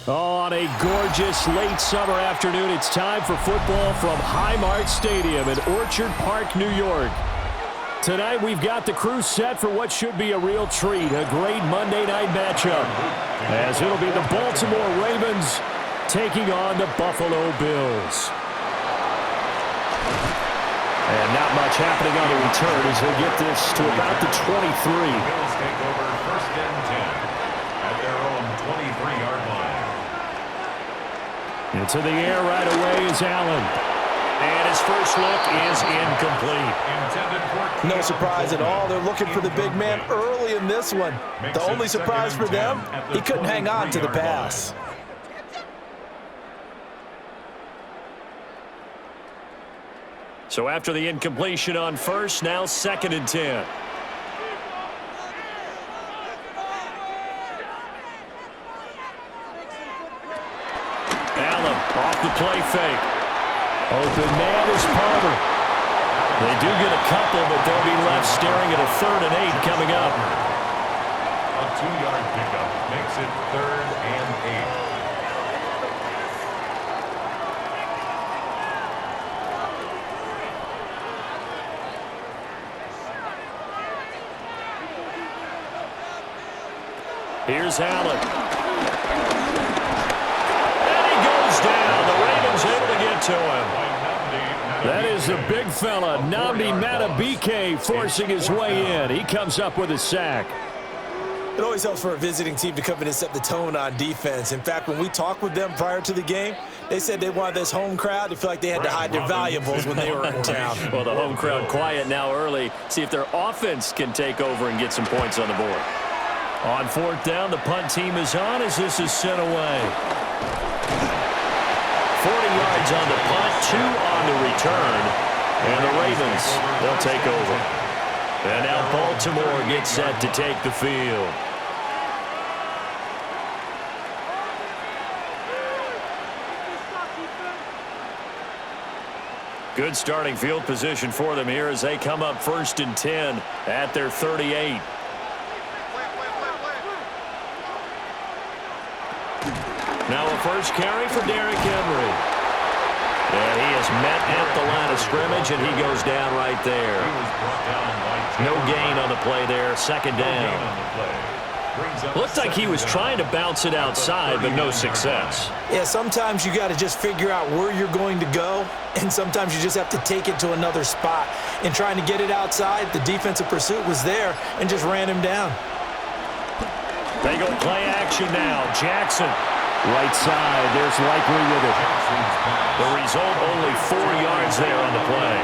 On a gorgeous late summer afternoon, it's time for football from Highmark Stadium in Orchard Park, New York. Tonight, we've got the crew set for what should be a real treat, a great Monday night matchup, as it'll be the Baltimore Ravens taking on the Buffalo Bills. And not much happening on the return as they get this to about the 23. Bills take over 1st and 10 at their own 23-yard line. Into the air right away is Allen. And his first look is incomplete. No surprise at all. They're looking for the big man early in this one. The only surprise for them, he couldn't hang on to the pass. So after the incompletion on first, now 2nd and 10. Allen off the play fake. Open man is Palmer. They do get a couple, but they'll be left staring at a 3rd and 8 coming up. A 2-yard pickup makes it 3rd and 8. Here's Allen. Able to get to him. That is the big fella, Nnamdi Madubuike, forcing his way in. He comes up with a sack. It always helps for a visiting team to come in and set the tone on defense. In fact, when we talked with them prior to the game, they said they wanted this home crowd to feel like they had to hide their valuables when they were in town. Well, the home crowd quiet now early. See if their offense can take over and get some points on the board. On 4th down, the punt team is on as this is sent away. 40 yards on the punt, 2 on the return, and the Ravens, they'll take over. And now Baltimore gets set to take the field. Good starting field position for them here as they come up 1st and 10 at their 38. Now a first carry for Derrick Henry. And he is met at the line of scrimmage, and he goes down right there. No gain on the play there, 2nd down. Looked like he was trying to bounce it outside, but no success. Yeah, sometimes you got to just figure out where you're going to go, and sometimes you just have to take it to another spot. In trying to get it outside, the defensive pursuit was there and just ran him down. They go play action now. Jackson. Right side, there's Likely with it. The result, only 4 yards there on the play.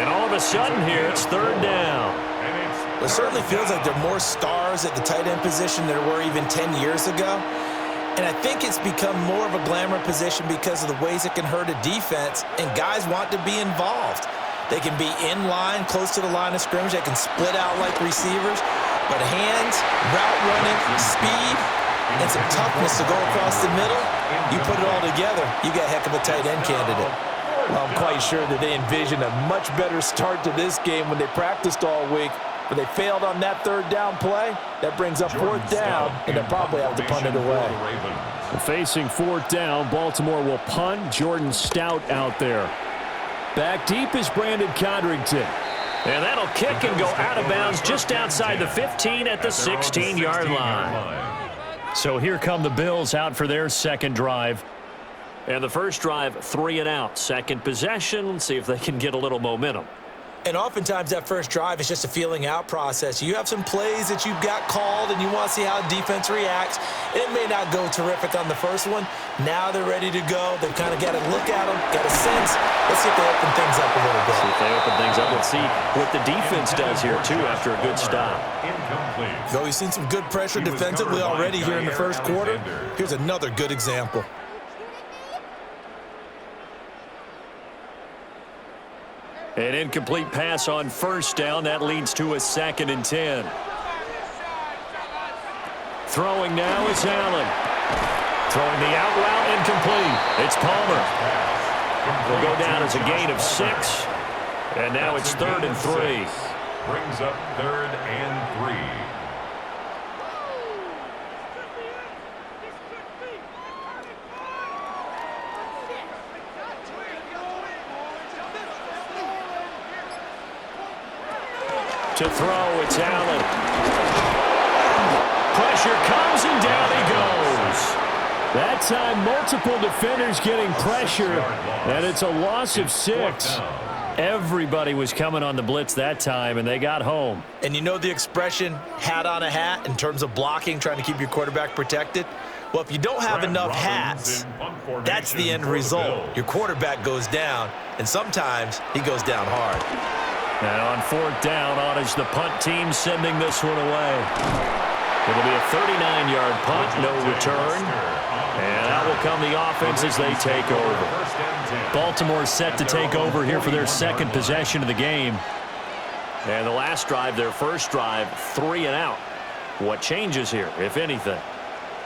And all of a sudden here, it's 3rd down. It certainly feels like there are more stars at the tight end position than there were even 10 years ago. And I think it's become more of a glamour position because of the ways it can hurt a defense, and guys want to be involved. They can be in line, close to the line of scrimmage. They can split out like receivers. But hands, route running, speed, and some toughness to go across the middle, you put it all together, you got a heck of a tight end candidate. Well, I'm quite sure that they envisioned a much better start to this game when they practiced all week, but they failed on that 3rd down play. That brings up 4th down, and they'll probably have to punt it away. Facing 4th down, Baltimore will punt. Jordan Stout out there. Back deep is Brandon Codrington. And that'll kick and go out of bounds just outside the 15 at the 16-yard line. So here come the Bills out for their 2nd drive. And the first drive, 3 and out. 2nd possession, let's see if they can get a little momentum. And oftentimes that first drive is just a feeling out process. You have some plays that you've got called and you want to see how defense reacts. It may not go terrific on the first one. Now they're ready to go. They've kind of got to look at them, got a sense. Let's see if they open things up a little bit. See if they open things up. Let's see what the defense does here, too, after a good stop. So we've seen some good pressure defensively already here in the first quarter. Here's another good example. An incomplete pass on 1st down. That leads to a 2nd and 10. Throwing now is Allen. Throwing the out route incomplete. It's Palmer. Will go down as a gain of 6. And now it's 3rd and 3. Brings up 3rd and 3. To throw, it's Allen. Pressure comes, and down he goes. That time, multiple defenders getting pressure, and it's a loss of 6. Everybody was coming on the blitz that time, and they got home. And you know the expression, hat on a hat, in terms of blocking, trying to keep your quarterback protected? Well, if you don't have enough hats, that's the end result. Your quarterback goes down, and sometimes he goes down hard. And on 4th down, on is the punt team sending this one away. It'll be a 39-yard punt, no return. And out will come the offense as they take over. Baltimore set to take over here for their second possession of the game. And the last drive, their first drive, 3 and out. What changes here, if anything?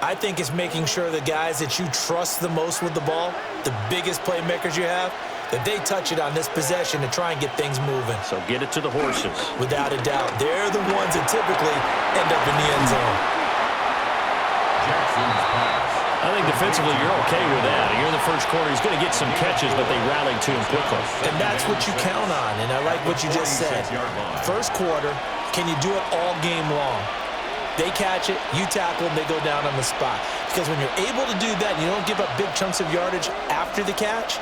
I think it's making sure the guys that you trust the most with the ball, the biggest playmakers you have, that they touch it on this possession to try and get things moving. So get it to the horses. Without a doubt. They're the ones that typically end up in the end zone. I think defensively you're okay with that. You're in the first quarter. He's going to get some catches, but they rallied to him quickly. And that's what you count on, and I like what you just said. First quarter, can you do it all game long? They catch it, you tackle them, they go down on the spot. Because when you're able to do that and you don't give up big chunks of yardage after the catch,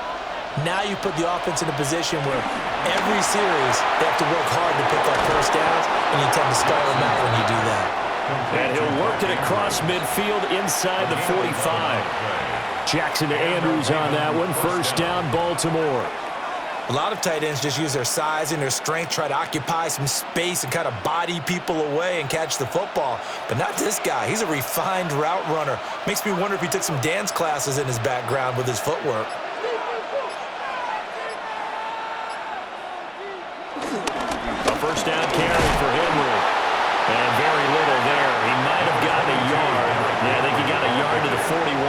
now you put the offense in a position where every series they have to work hard to pick up first downs, and you tend to stall them out when you do that. And he'll work it across midfield inside the 45. Jackson to Andrews on that one. First down, Baltimore. A lot of tight ends just use their size and their strength, try to occupy some space and kind of body people away and catch the football. But not this guy. He's a refined route runner. Makes me wonder if he took some dance classes in his background with his footwork. A first down carry for Henry. And very little there. He might have gotten a yard. Yeah, I think he got a yard to the 41.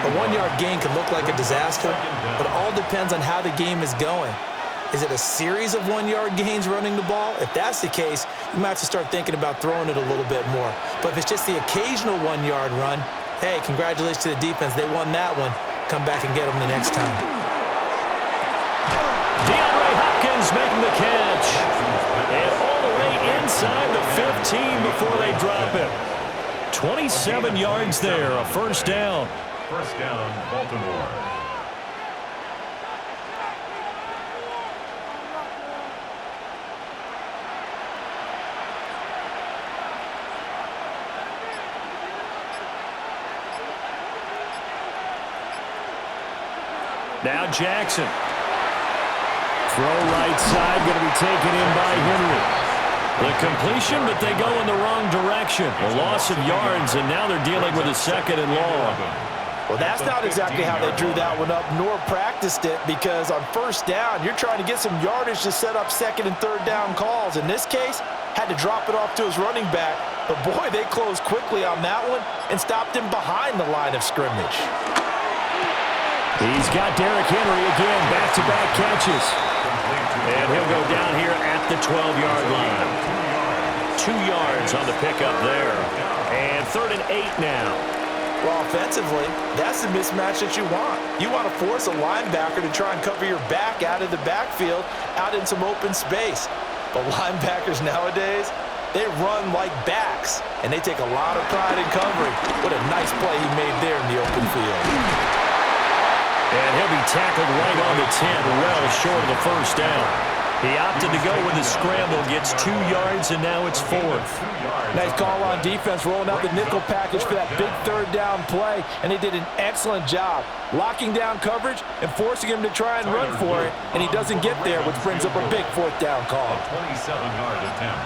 A 1-yard gain can look like a disaster, but it all depends on how the game is going. Is it a series of 1-yard gains running the ball? If that's the case, you might have to start thinking about throwing it a little bit more. But if it's just the occasional 1-yard run, hey, congratulations to the defense. They won that one. Come back and get them the next time. DeAndre Hopkins making the catch. And all the way inside the 15 before they drop it. 27 yards there, a first down. First down, Baltimore. Now Jackson. Throw right side, going to be taken in by Henry. The completion, but they go in the wrong direction. A loss of yards, and now they're dealing with a second and long. Well, that's not exactly how they drew that one up, nor practiced it, because on first down, you're trying to get some yardage to set up second and third down calls. In this case, had to drop it off to his running back. But, boy, they closed quickly on that one and stopped him behind the line of scrimmage. He's got Derrick Henry again, back-to-back catches. And he'll go down here at the 12-yard line. 2 yards on the pickup there. And 3rd and 8 now. Well, offensively, that's the mismatch that you want. You want to force a linebacker to try and cover your back out of the backfield, out in some open space. But linebackers nowadays, they run like backs, and they take a lot of pride in covering. What a nice play he made there in the open field. And he'll be tackled right on the 10, well short of the first down. He opted to go with the scramble, gets 2 yards, and now it's 4th. Nice call on defense, rolling out the nickel package for that big third down play, and they did an excellent job locking down coverage and forcing him to try and run for it, and he doesn't get there, which brings up a big 4th down call. 27-yard attempt.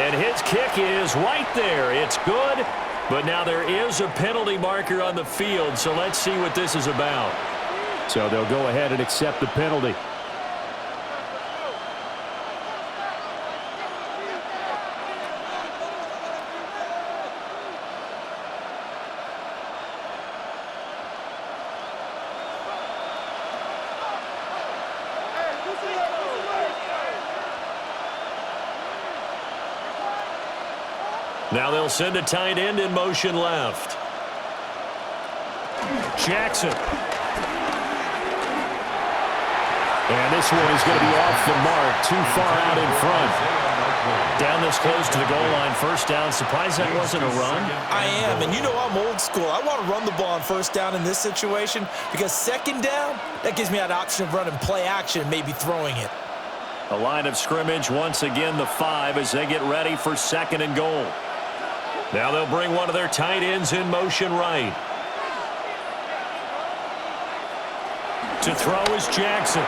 And his kick is right there. It's good, but now there is a penalty marker on the field, so let's see what this is about. So they'll go ahead and accept the penalty. Now they'll send a tight end in motion left. And this one is going to be off the mark, too far out in front. Down this close to the goal line, first down. Surprised that wasn't a run? I am, and you know I'm old school. I want to run the ball on first down in this situation because second down, that gives me that option of running play action, maybe throwing it. A line of scrimmage, once again the 5 as they get ready for second and goal. Now they'll bring one of their tight ends in motion right. To throw is Jackson.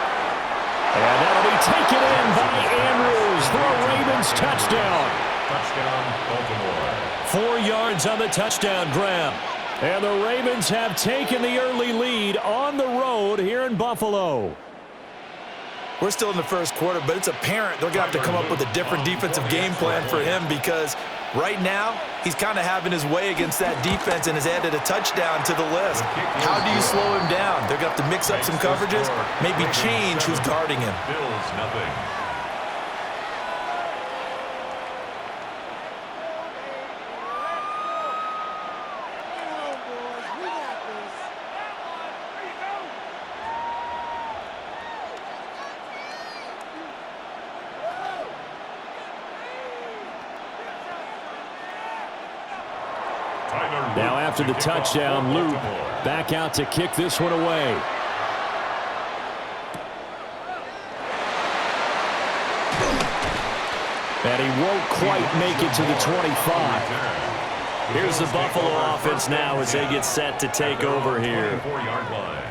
And that'll be taken in by Andrews for a Ravens touchdown. Touchdown, Baltimore. 4 yards on the touchdown grab. And the Ravens have taken the early lead on the road here in Buffalo. We're still in the first quarter, but it's apparent they're going to have to come up with a different defensive game plan for him because right now he's kind of having his way against that defense and has added a touchdown to the list. How do you slow him down? They're going to have to mix up some coverages, maybe change who's guarding him. Bills nothing. Now after the touchdown, Luke back out to kick this one away. And he won't quite make it to the 25. Here's the Buffalo offense now as they get set to take over here.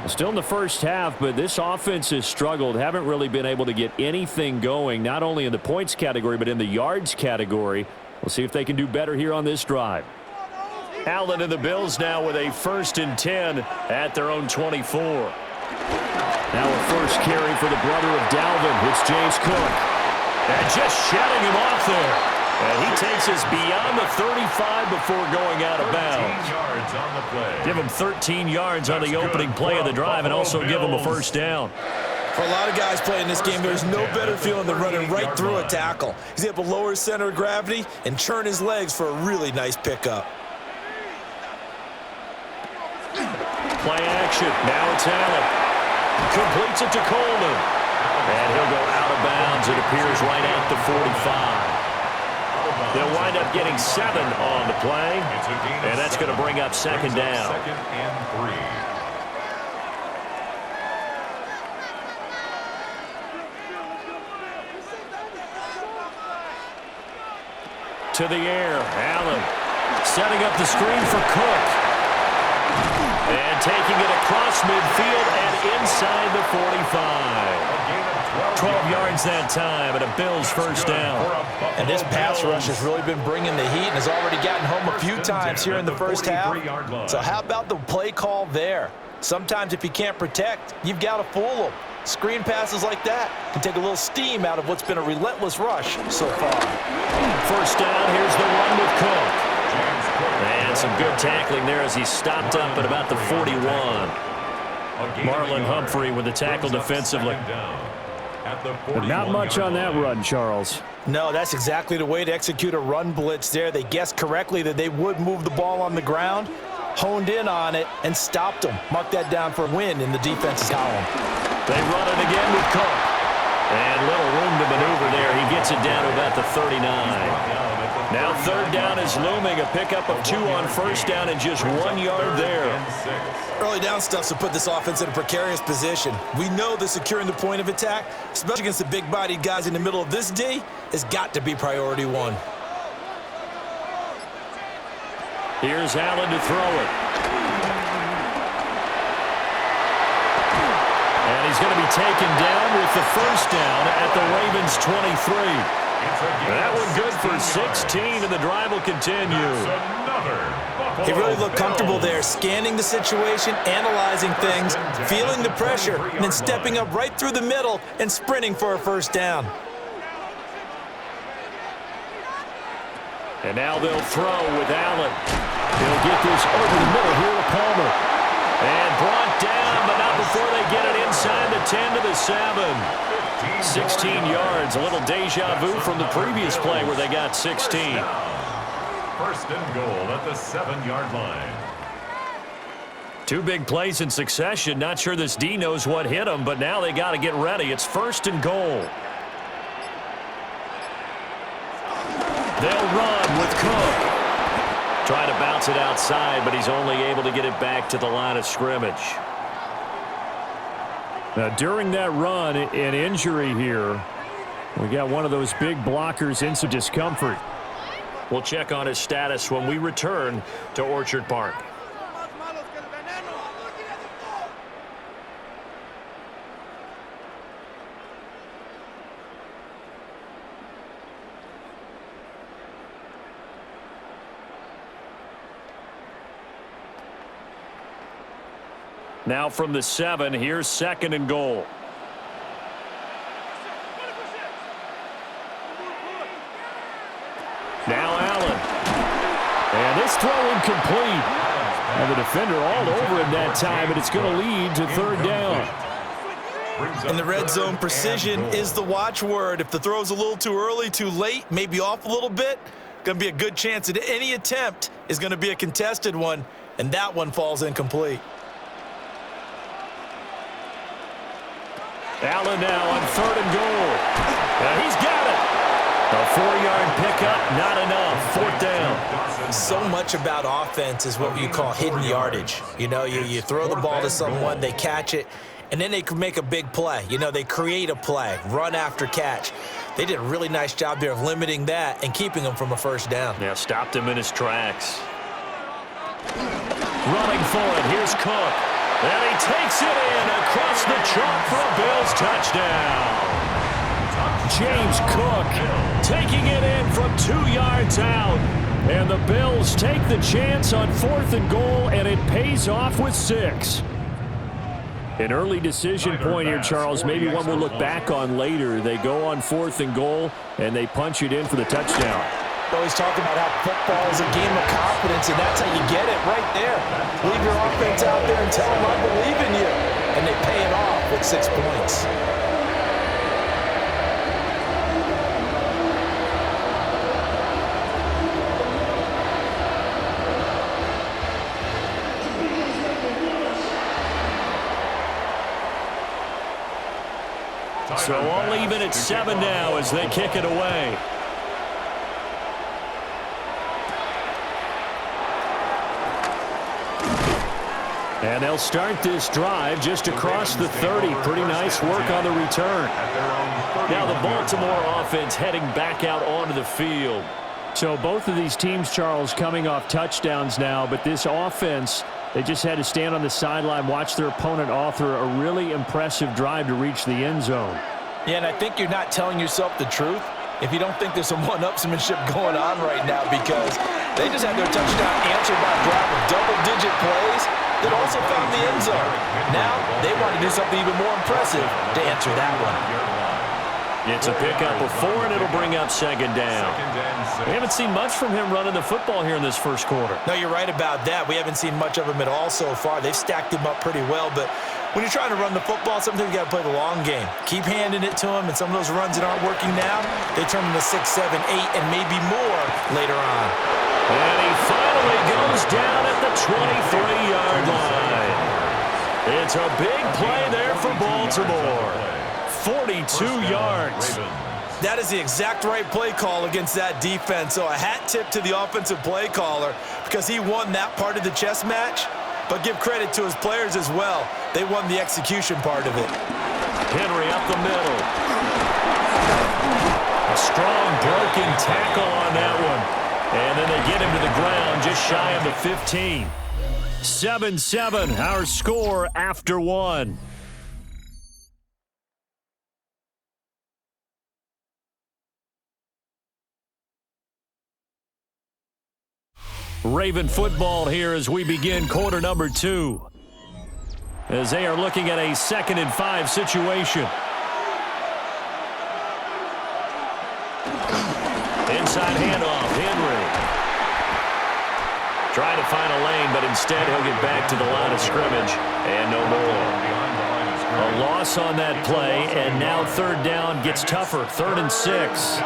Still in the first half, but this offense has struggled. Haven't really been able to get anything going, not only in the points category, but in the yards category. We'll see if they can do better here on this drive. Allen and the Bills now with a 1st and 10 at their own 24. Now a first carry for the brother of Dalvin. It's James Cook. And just shutting him off there. And he takes us beyond the 35 before going out of bounds. Yards on the play. Give him 13 yards on the opening play of the drive and also give him a first down. For a lot of guys playing this game, there's no better feeling than running right through a tackle. He's able to lower his center of gravity and churn his legs for a really nice pickup. Play action. Now it's Allen. Completes it to Coleman. And he'll go out of bounds. It appears right at the 45. They'll wind up getting 7 on the play. And that's going to bring up second down. Second and 3. To the air. Allen setting up the screen for Cook. And taking it across midfield and inside the 45. 12 yards that time and a Bills first down. And this pass rush has really been bringing the heat and has already gotten home a few times here in the first half. So how about the play call there? Sometimes if you can't protect, you've got to fool them. Screen passes like that can take a little steam out of what's been a relentless rush so far. First down, here's the one with Cook. And some good tackling there as he stopped up at about the 41. Marlon Humphrey with the tackle defensively. But not much on that run, Charles. No, that's exactly the way to execute a run blitz there. They guessed correctly that they would move the ball on the ground, honed in on it, and stopped them. Mark that down for a win in the defense's column. They run it again with Cook. And little room to maneuver there. He gets it down to about the 39. Now third down is looming. A pickup of 2 on first down and just 1 yard there. Early down stuff to put this offense in a precarious position. We know that securing the point of attack, especially against the big-bodied guys in the middle of this D, has got to be priority 1. Here's Allen to throw it. And he's going to be taken down with the first down at the Ravens 23. That one good for 16, and the drive will continue. He really looked comfortable there, scanning the situation, analyzing things, feeling the pressure, and then stepping up right through the middle and sprinting for a first down. And now they'll throw with Allen. He'll get this over the middle here to Palmer. And brought down, but not before they get it inside the 10 to the 7. 16 yards, a little deja vu from the previous play where they got 16. First and goal at the 7-yard line. Two big plays in succession. Not sure this D knows what hit him, but now they got to get ready. It's 1st and goal. They'll run with Cook. Trying to bounce it outside, but he's only able to get it back to the line of scrimmage. Now, during that run, an injury here. We got one of those big blockers in some discomfort. We'll check on his status when we return to Orchard Park. Now from the 7, here's 2nd and goal. Now Allen. And this throw incomplete. And the defender all over him that time, and it's going to lead to 3rd down. In the red zone, precision is the watchword. If the throw's a little too early, too late, maybe off a little bit, going to be a good chance that any attempt is going to be a contested one, and that one falls incomplete. Allen now on 3rd and goal. And he's got it. A 4-yard pickup, not enough. 4th down. So much about offense is what you call hidden yardage. You know, you throw the ball to someone, they catch it, and then they can make a big play. You know, they create a play, run after catch. They did a really nice job there of limiting that and keeping him from a 1st down. Yeah, stopped him in his tracks. Running for it, here's Cook. And he takes it in across the chalk for a Bills touchdown. James Cook taking it in from 2 yards out. And the Bills take the chance on 4th and goal, and it pays off with 6. An early decision point here, Charles, maybe one we'll look back on later. They go on 4th and goal, and they punch it in for the touchdown. Always talk about how football is a game of confidence, and that's how you get it right there. Leave your offense out there and tell them I believe in you. And they pay it off with 6 points. So all even at 7 now as they kick it away. And they'll start this drive just across the 30. Pretty nice work on the return. Now the Baltimore offense heading back out onto the field. So both of these teams, Charles, coming off touchdowns now, but this offense, they just had to stand on the sideline, watch their opponent author a really impressive drive to reach the end zone. Yeah, and I think you're not telling yourself the truth if you don't think there's some one-upsmanship going on right now, because they just had their touchdown answered by a drive of double-digit plays that also found the end zone. Now they want to do something even more impressive to answer that one. It's a pickup of 4, and it'll bring up 2nd down. We haven't seen much from him running the football here in this 1st quarter. No, you're right about that. We haven't seen much of him at all so far. They've stacked him up pretty well, but when you're trying to run the football, sometimes you got to play the long game. Keep handing it to him, and some of those runs that aren't working now, they turn into 6, 7, 8, and maybe more later on. And he finally goes down at the 23-yard line. It's a big play there for Baltimore. 42 yards. That is the exact right play call against that defense. So a hat tip to the offensive play caller because he won that part of the chess match. But give credit to his players as well. They won the execution part of it. Henry up the middle. A strong broken tackle on that one. And then they get him to the ground just shy of the 15. 7-7, our score after 1. Raven football here as we begin quarter number 2. As they are looking at a 2nd and 5 situation. Inside handoff, Henry. Trying to find a lane, but instead he'll get back to the line of scrimmage. And no more. A loss on that play, and now 3rd down gets tougher. 3rd and 6.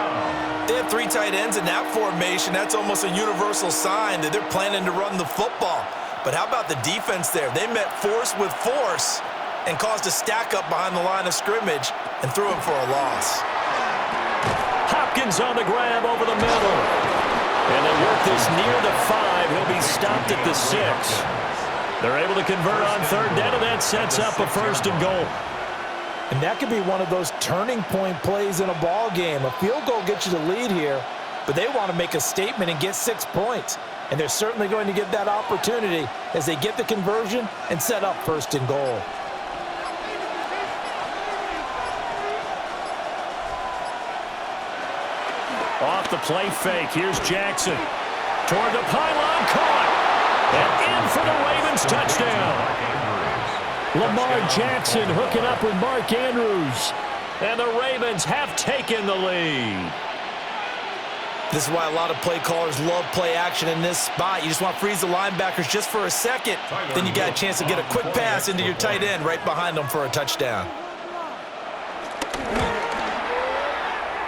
They have 3 tight ends in that formation. That's almost a universal sign that they're planning to run the football. But how about the defense there? They met force with force and caused a stack up behind the line of scrimmage and threw him for a loss. Hopkins on the grab over the middle. And they work this near the 5. He'll be stopped at the 6. They're able to convert on third down, and that sets up a 1st and goal. And that could be one of those turning point plays in a ball game. A field goal gets you the lead here, but they want to make a statement and get 6 points. And they're certainly going to get that opportunity as they get the conversion and set up 1st and goal. Off the play fake, here's Jackson. Toward the pylon, caught. And in for the Ravens touchdown. Lamar Jackson hooking up with Mark Andrews. And the Ravens have taken the lead. This is why a lot of play callers love play action in this spot. You just want to freeze the linebackers just for a second. Then you got a chance to get a quick pass into your tight end right behind them for a touchdown.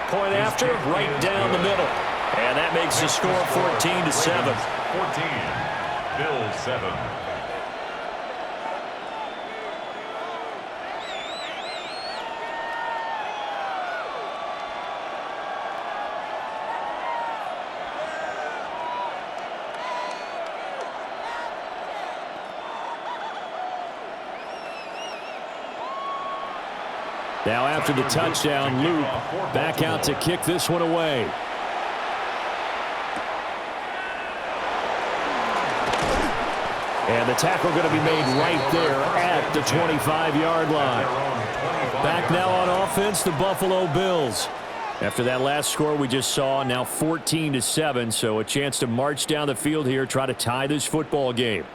Point after, right down the middle. And that makes the score 14-7. 14, Bills 7. Now after the touchdown, Luke back out to kick this one away. And the tackle going to be made right there at the 25-yard line. Back now on offense, the Buffalo Bills. After that last score we just saw, now 14-7, so a chance to march down the field here, try to tie this football game.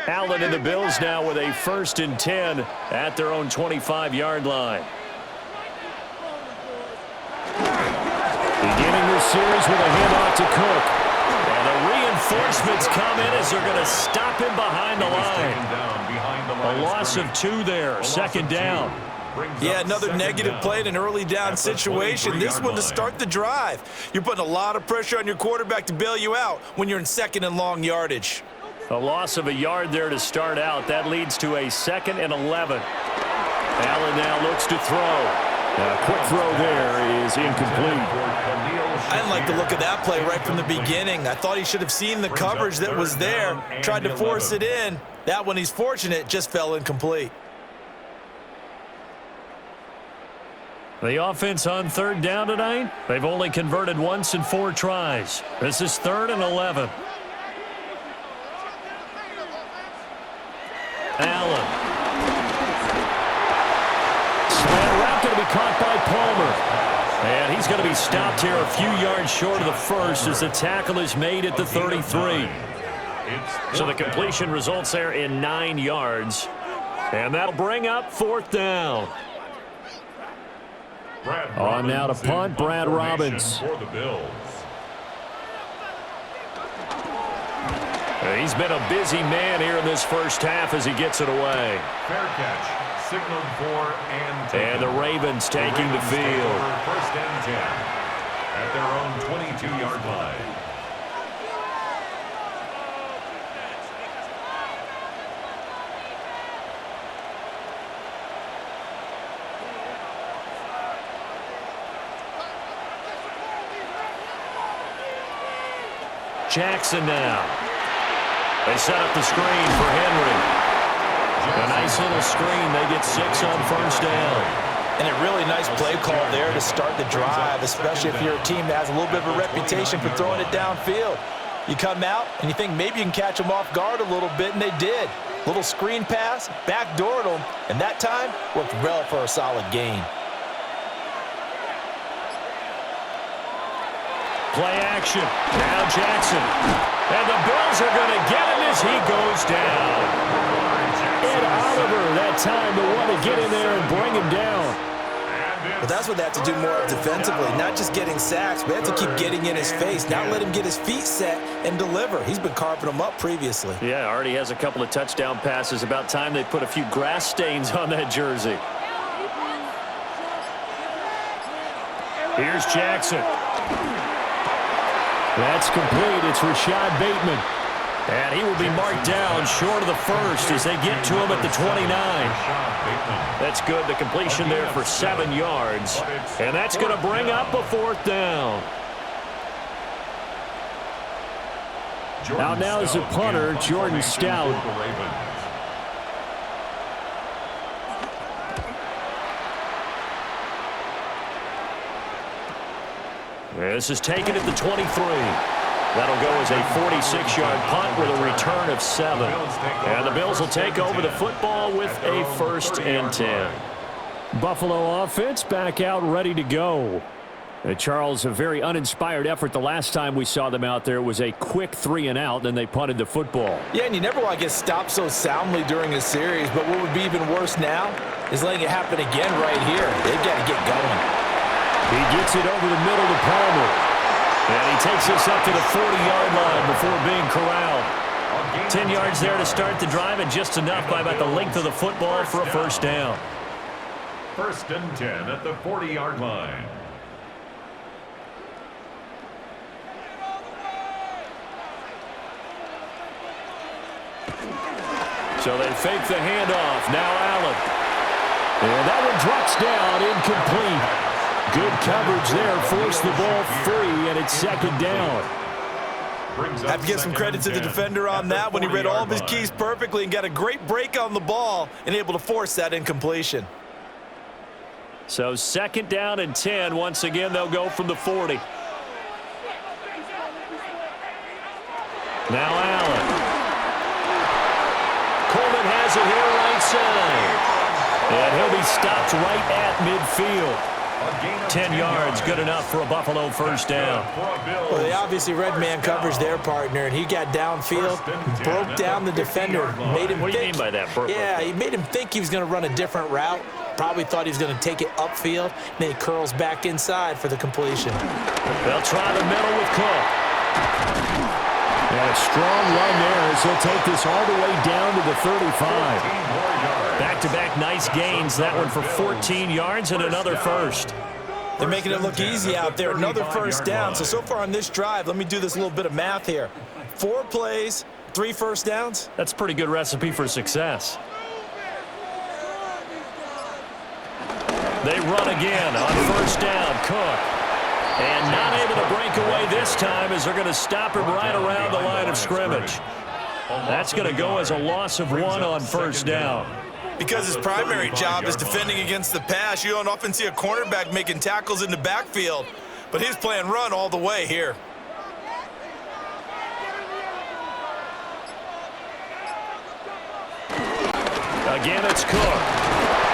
Allen and the Bills now with a 1st and 10 at their own 25-yard line. Beginning this series with a handoff to Cook. And the reinforcements come in as they're going to stop him behind the line. A loss of 2 there, 2nd down. Yeah, another negative play in an early down situation. This one to start the drive. You're putting a lot of pressure on your quarterback to bail you out when you're in 2nd and long yardage. A loss of a yard there to start out. That leads to a 2nd and 11. Allen now looks to throw. A quick throw there is incomplete. I didn't like the look of that play right from the beginning. I thought he should have seen the coverage that was there, tried to force it in. That one, he's fortunate, just fell incomplete. The offense on 3rd down tonight, they've only converted once in 4 tries. This is 3rd and 11. Allen. Slant route going to be caught by Palmer. And he's going to be stopped here a few yards short of the 1st as the tackle is made at the 33. So the completion results there in 9 yards. And that'll bring up 4th down. On now to punt, Brad Robbins. For the Bills. He's been a busy man here in this first half as he gets it away. Fair catch, signaled for and taken. And the Ravens taking the field. 1st and 10 at their own 22-yard line. Jackson now. They set up the screen for Henry. A nice little screen. They get 6 on 1st down. And a really nice play call there to start the drive, especially if you're a team that has a little bit of a reputation for throwing it downfield. You come out and you think maybe you can catch them off guard a little bit, and they did. Little screen pass, backdoored them, and that time worked well for a solid gain. Play action. Now Jackson. And the Bills are going to get him as he goes down. Ed Oliver that time to want to get in there and bring him down. But that's what they have to do more of defensively, not just getting sacks, but they have to keep getting in his face, not let him get his feet set and deliver. He's been carving them up previously. Yeah, already has a couple of touchdown passes. About time they put a few grass stains on that jersey. Here's Jackson. That's complete. It's Rashad Bateman. And he will be marked down short of the first as they get to him at the 29. That's good. The completion there for 7 yards. And that's going to bring up a 4th down. Out now is the punter, Jordan Stout. This is taken at the 23. That'll go as a 46-yard punt with a return of 7. And the Bills will take over the football with a 1st and 10. Buffalo offense back out ready to go. Charles, a very uninspired effort the last time we saw them out there. It was a quick 3 and out, then they punted the football. Yeah, and you never want to get stopped so soundly during a series, but what would be even worse now is letting it happen again right here. They've got to get going. He gets it over the middle to Palmer. And he takes us up to the 40-yard line before being corralled. 10 yards there to start the drive, and just enough by about the length of the football for a 1st down. 1st and 10 at the 40-yard line. So they fake the handoff. Now Allen. And that one drops down, incomplete. Good coverage there. Forced the ball free, and it's 2nd down. I have to give some credit to the defender on that when he read all of his keys perfectly and got a great break on the ball and able to force that incompletion. So 2nd down and 10. Once again, they'll go from the 40. Now Allen. Coleman has it here right side. And he'll be stopped right at midfield. 10 yards, good enough for a Buffalo 1st down. Well, they obviously read man coverage their partner, and he got downfield, broke down the defender, made him What do you mean by that? Yeah, he made him think he was going to run a different route. Probably thought he was going to take it upfield. Then he curls back inside for the completion. They'll try the middle with Cook. And a strong run there as he'll take this all the way down to the 35. Back-to-back nice gains. That one for 14 yards and another 1st. They're making it look easy out there. Another 1st down. So far on this drive, let me do this little bit of math here. 4 plays, 3 1st downs. That's a pretty good recipe for success. They run again on 1st down. Cook. And not able to break away this time as they're going to stop him right around the line of scrimmage. That's going to go as a loss of 1 on 1st down. Because his primary job is defending against the pass, you don't often see a cornerback making tackles in the backfield. But he's playing run all the way here. Again, it's Cook.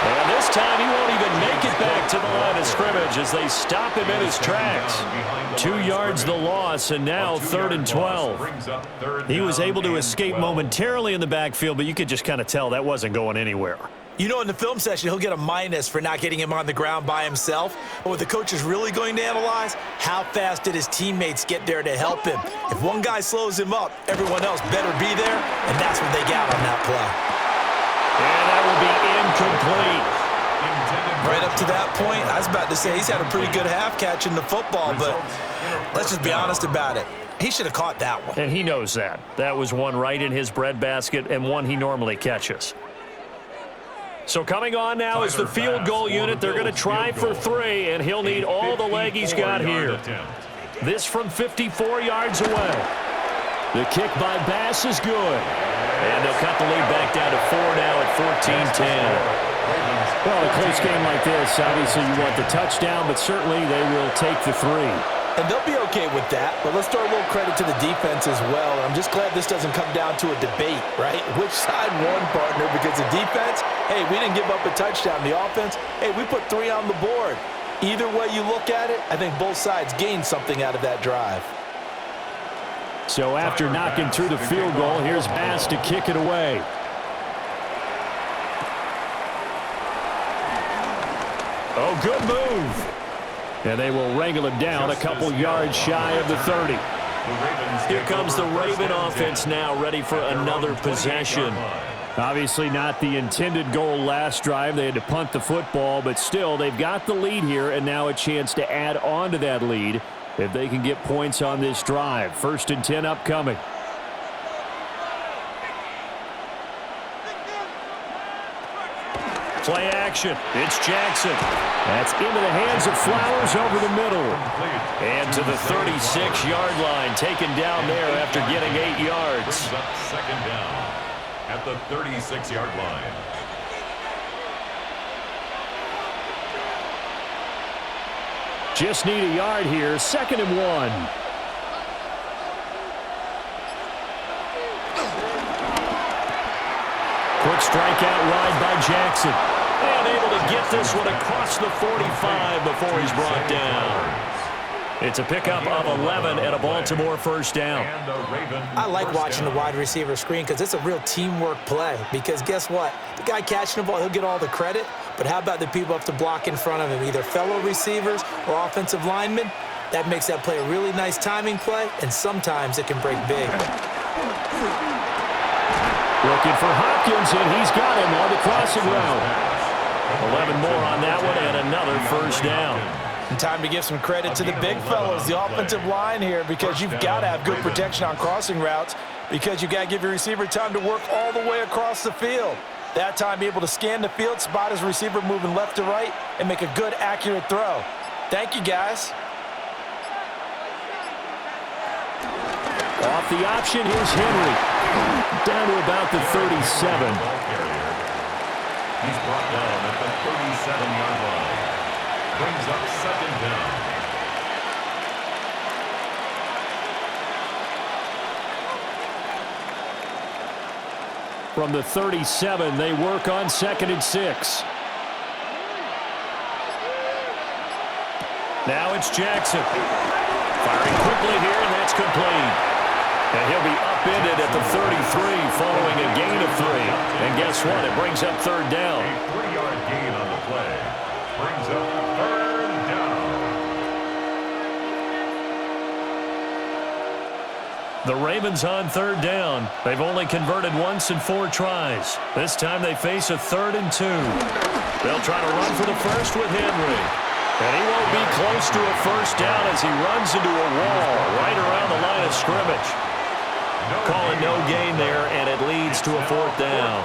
And this time he won't even make it back to the line of scrimmage as they stop him in his tracks. 2 yards the loss, and now 3rd and 12. He was able to escape momentarily in the backfield, but you could just kind of tell that wasn't going anywhere. You know, in the film session, he'll get a minus for not getting him on the ground by himself. But what the coach is really going to analyze, how fast did his teammates get there to help him? If one guy slows him up, everyone else better be there, and that's what they got on that play. And that will be incomplete. Right up to that point, I was about to say he's had a pretty good half catching the football, but let's just be honest about it. He should have caught that one. And he knows that. That was one right in his breadbasket and one he normally catches. So coming on now is the field goal unit. They're going to try for 3, and he'll need all the leg he's got here. This from 54 yards away. The kick by Bass is good. And they'll cut the lead back down to 4 now at 14-10. Well, a close game like this, obviously you want the touchdown, but certainly they will take the 3. And they'll be okay with that, but let's throw a little credit to the defense as well. I'm just glad this doesn't come down to a debate, right? Which side won, partner? Because the defense, hey, we didn't give up a touchdown. The offense, hey, we put 3 on the board. Either way you look at it, I think both sides gained something out of that drive. So after knocking through the field goal, here's Bass to kick it away. Oh, good move. And they will wrangle him down a couple yards shy of the 30. Here comes the Raven offense now, ready for another possession. Obviously not the intended goal last drive. They had to punt the football, but still they've got the lead here, and now a chance to add on to that lead if they can get points on this drive. 1st and 10 upcoming. Play action. It's Jackson. That's into the hands of Flowers over the middle. And to the 36-yard line, taken down there after getting 8 yards. Brings up 2nd down at the 36-yard line. Just need a yard here. 2nd and 1. Quick strikeout wide by Jackson. And able to get this one across the 45 before he's brought down. It's a pickup of 11 and a Baltimore 1st down. I like watching the wide receiver screen because it's a real teamwork play. Because guess what? The guy catching the ball, he'll get all the credit. But how about the people up to block in front of him, either fellow receivers or offensive linemen? That makes that play a really nice timing play, and sometimes it can break big. Looking for Hopkins, and he's got him on the crossing route. 11 more on that one, and another 1st down. And time to give some credit to the big fellows, the offensive line here, because you've got to have good protection on crossing routes, because you've got to give your receiver time to work all the way across the field. That time, be able to scan the field, spot his receiver moving left to right, and make a good, accurate throw. Thank you, guys. Off the option, here's Henry. Down to about the 37. He's brought down at the 37-yard line. Brings up 2nd down. From the 37, they work on 2nd and 6. Now it's Jackson. Firing quickly here, and that's complete. And he'll be upended at the 33 following a gain of 3. And guess what? It brings up 3rd down. A 3-yard gain on the play. Brings up 3rd down. The Ravens on 3rd down. They've only converted once in 4 tries. This time they face a 3rd and 2. They'll try to run for the first with Henry. And he won't be close to a 1st down as he runs into a wall right around the line of scrimmage. Call it no gain there, and it leads to a 4th down.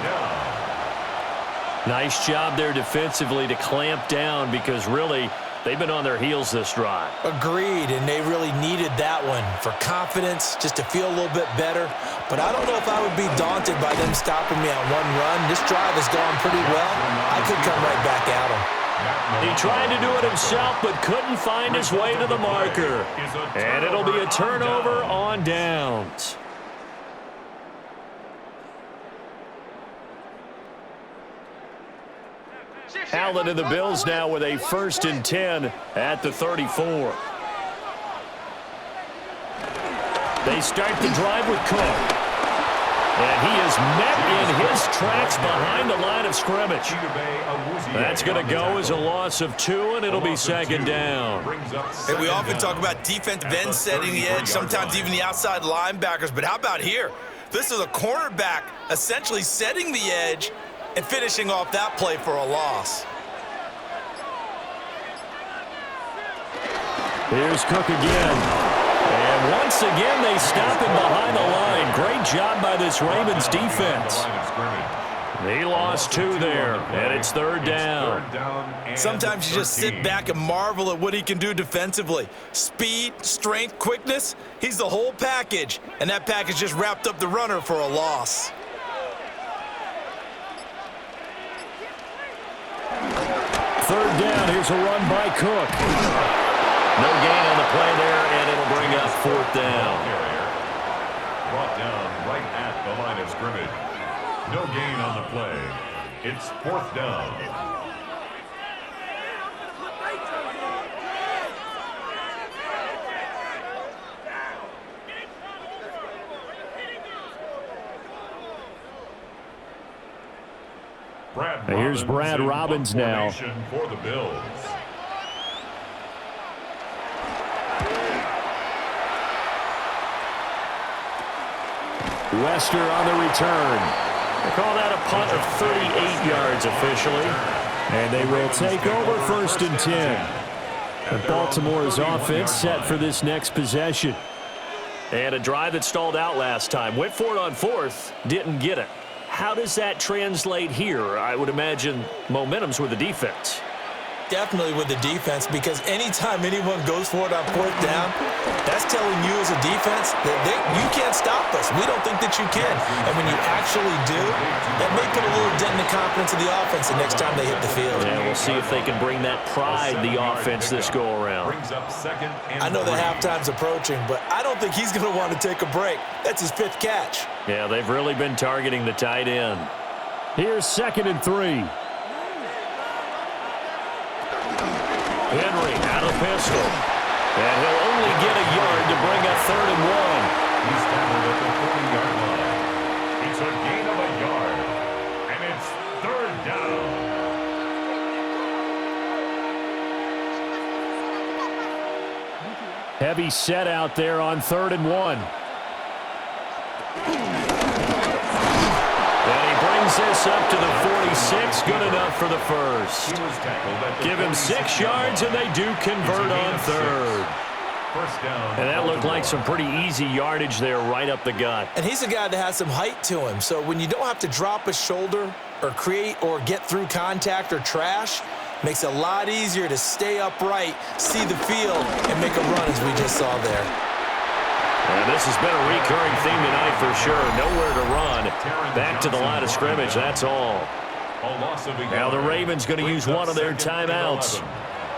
Nice job there defensively to clamp down because really they've been on their heels this drive. Agreed, and they really needed that one for confidence, just to feel a little bit better. But I don't know if I would be daunted by them stopping me on one run. This drive has gone pretty well. I could come right back at them. He tried to do it himself but couldn't find his way to the marker. And it'll be a turnover on downs. Allen and the Bills now with a 1st and 10 at the 34. They start the drive with Cook. And he is met in his tracks behind the line of scrimmage. That's going to go as a loss of 2, and it'll be 2nd down. Hey, we often talk about defensive ends setting the edge, sometimes even the outside linebackers. But how about here? This is a cornerback essentially setting the edge and finishing off that play for a loss. Here's Cook again. And once again, they stop him behind the line. Great job by this Ravens defense. He lost 2 there, and it's 3rd down. Sometimes you just sit back and marvel at what he can do defensively. Speed, strength, quickness, he's the whole package. And that package just wrapped up the runner for a loss. Third down, here's a run by Cook. No gain on the play there, and it'll bring up 4th down. Brought down right at the line of scrimmage. No gain on the play. It's 4th down. Here's Brad Robbins now. For the Bills. Wester on the return. They call that a punt of 38 yards officially. And they will take over 1st and 10. And Baltimore's offense set for this next possession. And a drive that stalled out last time. Went for it on fourth, didn't get it. How does that translate here? I would imagine momentum's with the defense. Definitely with the defense, because anytime anyone goes for it on fourth down, that's telling you as a defense that you can't stop us. We don't think that you can. And when you actually do, that may put a little dent in the confidence of the offense the next time they hit the field. Yeah, we'll see if they can bring that pride, the offense, this go-around. I know that halftime's approaching, but I don't think he's going to want to take a break. That's his fifth catch. Yeah, they've really been targeting the tight end. Here's 2nd and 3. Henry out of pistol. And he'll only get a yard to bring up 3rd and 1. He's tackled at the 40-yard line. It's a gain of a yard. And it's 3rd down. Heavy set out there on 3rd and 1. This up to the 46, good enough for the first. Give him 6 yards, and they do convert on 3rd. And that looked like some pretty easy yardage there right up the gut. And he's a guy that has some height to him, so when you don't have to drop a shoulder or create or get through contact or trash, makes it a lot easier to stay upright, see the field, and make a run as we just saw there. And this has been a recurring theme tonight for sure. Nowhere to run. Back to the line of scrimmage, that's all. Now the Ravens going to use one of their timeouts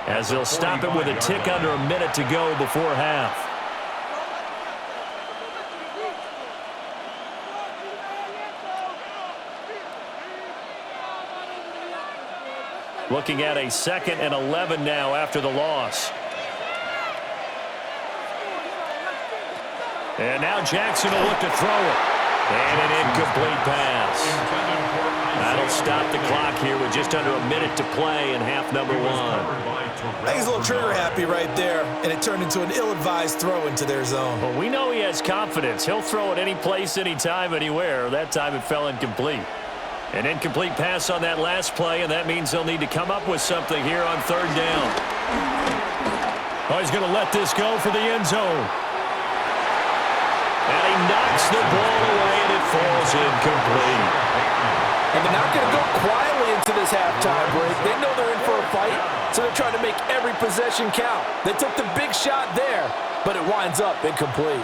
as they'll stop it with a tick under a minute to go before half. Looking at a 2nd and 11 now after the loss. And now Jackson will look to throw it. And an incomplete pass. That'll stop the clock here with just under a minute to play in half number 1. I think he's a little trigger happy right there, and it turned into an ill-advised throw into their zone. Well, we know he has confidence. He'll throw it any place, anytime, anywhere. That time it fell incomplete. An incomplete pass on that last play, and that means they'll need to come up with something here on 3rd down. Oh, he's going to let this go for the end zone. And he knocks the ball away, and it falls incomplete. And they're not going to go quietly into this halftime break. They know they're in for a fight, so they're trying to make every possession count. They took the big shot there, but it winds up incomplete.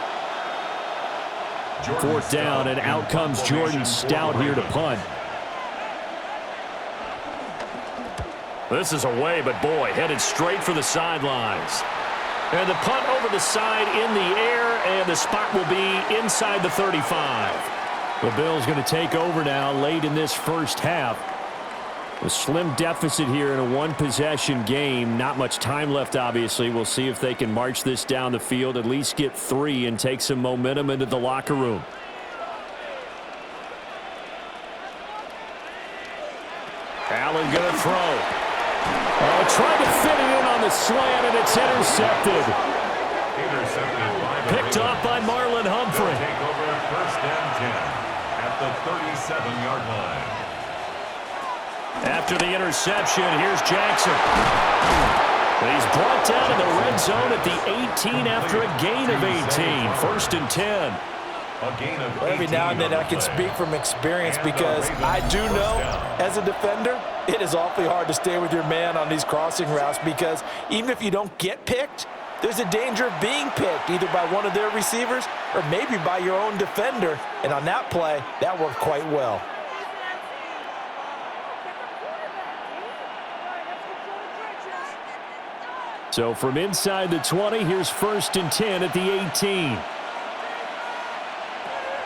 4th down, and out comes Jordan Stout here to punt. This is away, but boy, headed straight for the sidelines. And the punt over the side in the air, and the spot will be inside the 35. The Bills going to take over now late in this first half. A slim deficit here in a one-possession game. Not much time left, obviously. We'll see if they can march this down the field, at least get 3, and take some momentum into the locker room. Allen going to throw. Oh, trying to fit it in on the slant, and it's intercepted. Picked off by Marlon Humphrey. Take over 1st and 10 at the 37-yard line. After the interception, here's Jackson. He's brought down in the red zone at the 18 after a gain of 18. 1st and 10. Every now and then I can speak from experience, because I do know as a defender it is awfully hard to stay with your man on these crossing routes, because even if you don't get picked, there's a danger of being picked either by one of their receivers or maybe by your own defender. And on that play, that worked quite well. So from inside the 20, here's 1st and 10 at the 18.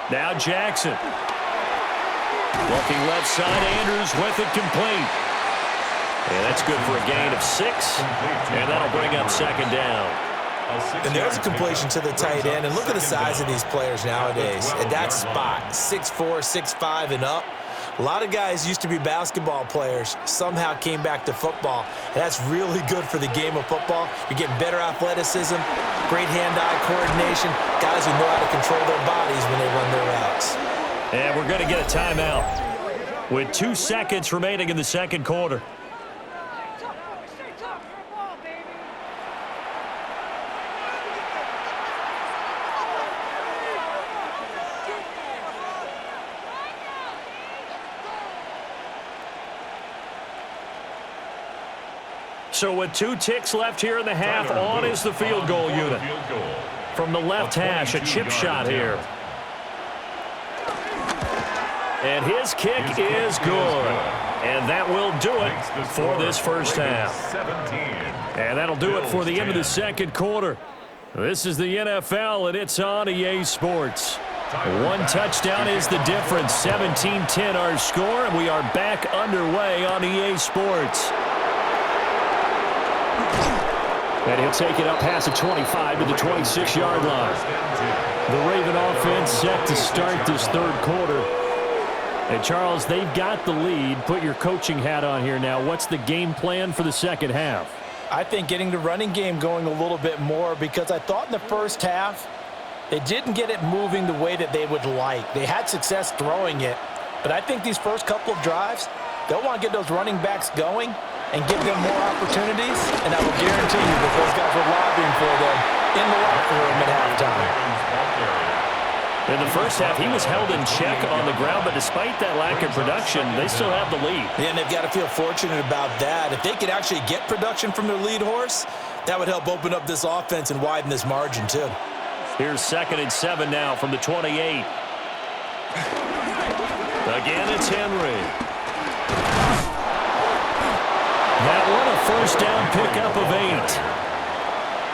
Now Jackson. Looking left side, Andrews with it complete. And that's good for a gain of 6. And that'll bring up 2nd down. And there's a completion to the tight end. And look at the size of these players nowadays. At that spot, 6'4", 6'5", and up. A lot of guys used to be basketball players, somehow came back to football. And that's really good for the game of football. You're getting better athleticism, great hand-eye coordination, guys who know how to control their bodies when they run their routes. And we're going to get a timeout with 2 seconds remaining in the second quarter. So with 2 ticks left here in the half, on is the field goal unit. From the left hash, a chip shot here. And his kick is good. And that will do it for this first half. And that'll do it for the end of the second quarter. This is the NFL, and it's on EA Sports. 1 touchdown is the difference. 17-10 our score, and we are back underway on EA Sports. And he'll take it up past the 25 to the 26-yard line. The Raven offense set to start this third quarter. And, Charles, they've got the lead. Put your coaching hat on here now. What's the game plan for the second half? I think getting the running game going a little bit more, because I thought in the first half they didn't get it moving the way that they would like. They had success throwing it, but I think these first couple of drives, they'll want to get those running backs going and give them more opportunities, and I will guarantee you that those guys were lobbying for them in the locker room at halftime. In the first half, he was held in check on the ground, but despite that lack of production, they still have the lead. Yeah, and they've got to feel fortunate about that. If they could actually get production from their lead horse, that would help open up this offense and widen this margin, too. Here's 2nd and 7 now from the 28. Again, it's Henry. That one, a first down pickup of 8.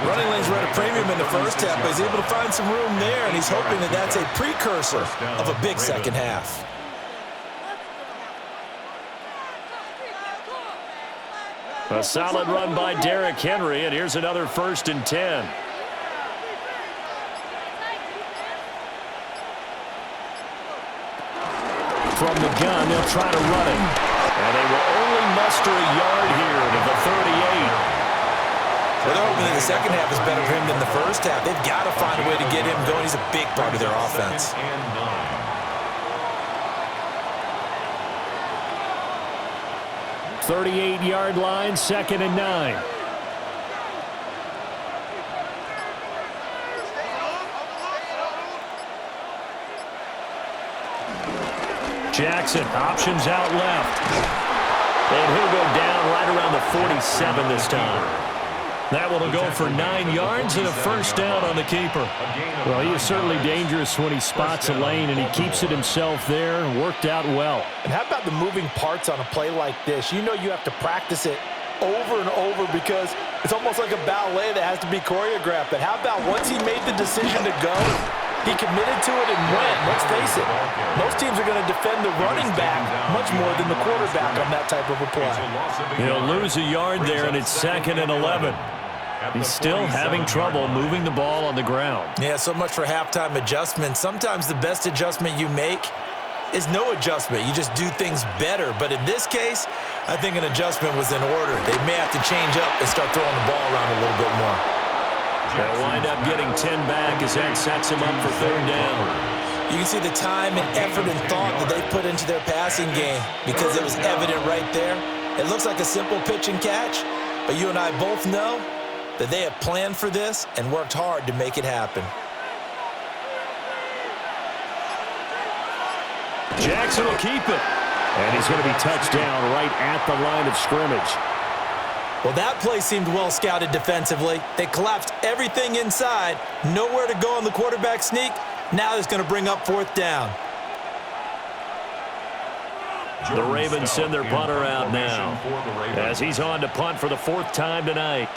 Running lanes were at a premium in the first half, but he's able to find some room there, and he's hoping that that's a precursor of a big second half. A solid run by Derrick Henry, and here's another 1st and 10. From the gun, they'll try to run it. And they will only muster a yard here to the 38. Well, they're hoping that the second half is better for him than the first half. They've got to find a way to get him going. He's a big part of their offense. 38-yard line, 2nd and 9. Jackson, options out left. And he'll go down right around the 47 this time. That one will go for 9 yards and a first down on the keeper. Well, he is certainly dangerous when he spots a lane, and he keeps it himself there. Worked out well. And how about the moving parts on a play like this? You know you have to practice it over and over because it's almost like a ballet that has to be choreographed. But how about once he made the decision to go, he committed to it and went. Let's face it, most teams are going to defend the running back much more than the quarterback on that type of a play. He'll lose a yard there, and it's 2nd and 11. He's still having trouble moving the ball on the ground. Yeah, so much for halftime adjustment. Sometimes the best adjustment you make is no adjustment. You just do things better. But in this case, I think an adjustment was in order. They may have to change up and start throwing the ball around a little bit more. They'll wind up getting 10 back as that sets him up for 3rd down. You can see the time and effort and thought that they put into their passing game because it was evident right there. It looks like a simple pitch and catch, but you and I both know that they have planned for this and worked hard to make it happen. Jackson will keep it. And he's going to be touched down right at the line of scrimmage. Well, that play seemed well scouted defensively. They collapsed everything inside. Nowhere to go on the quarterback sneak. Now it's going to bring up 4th down. The Ravens send their punter out now as he's on to punt for the 4th time tonight.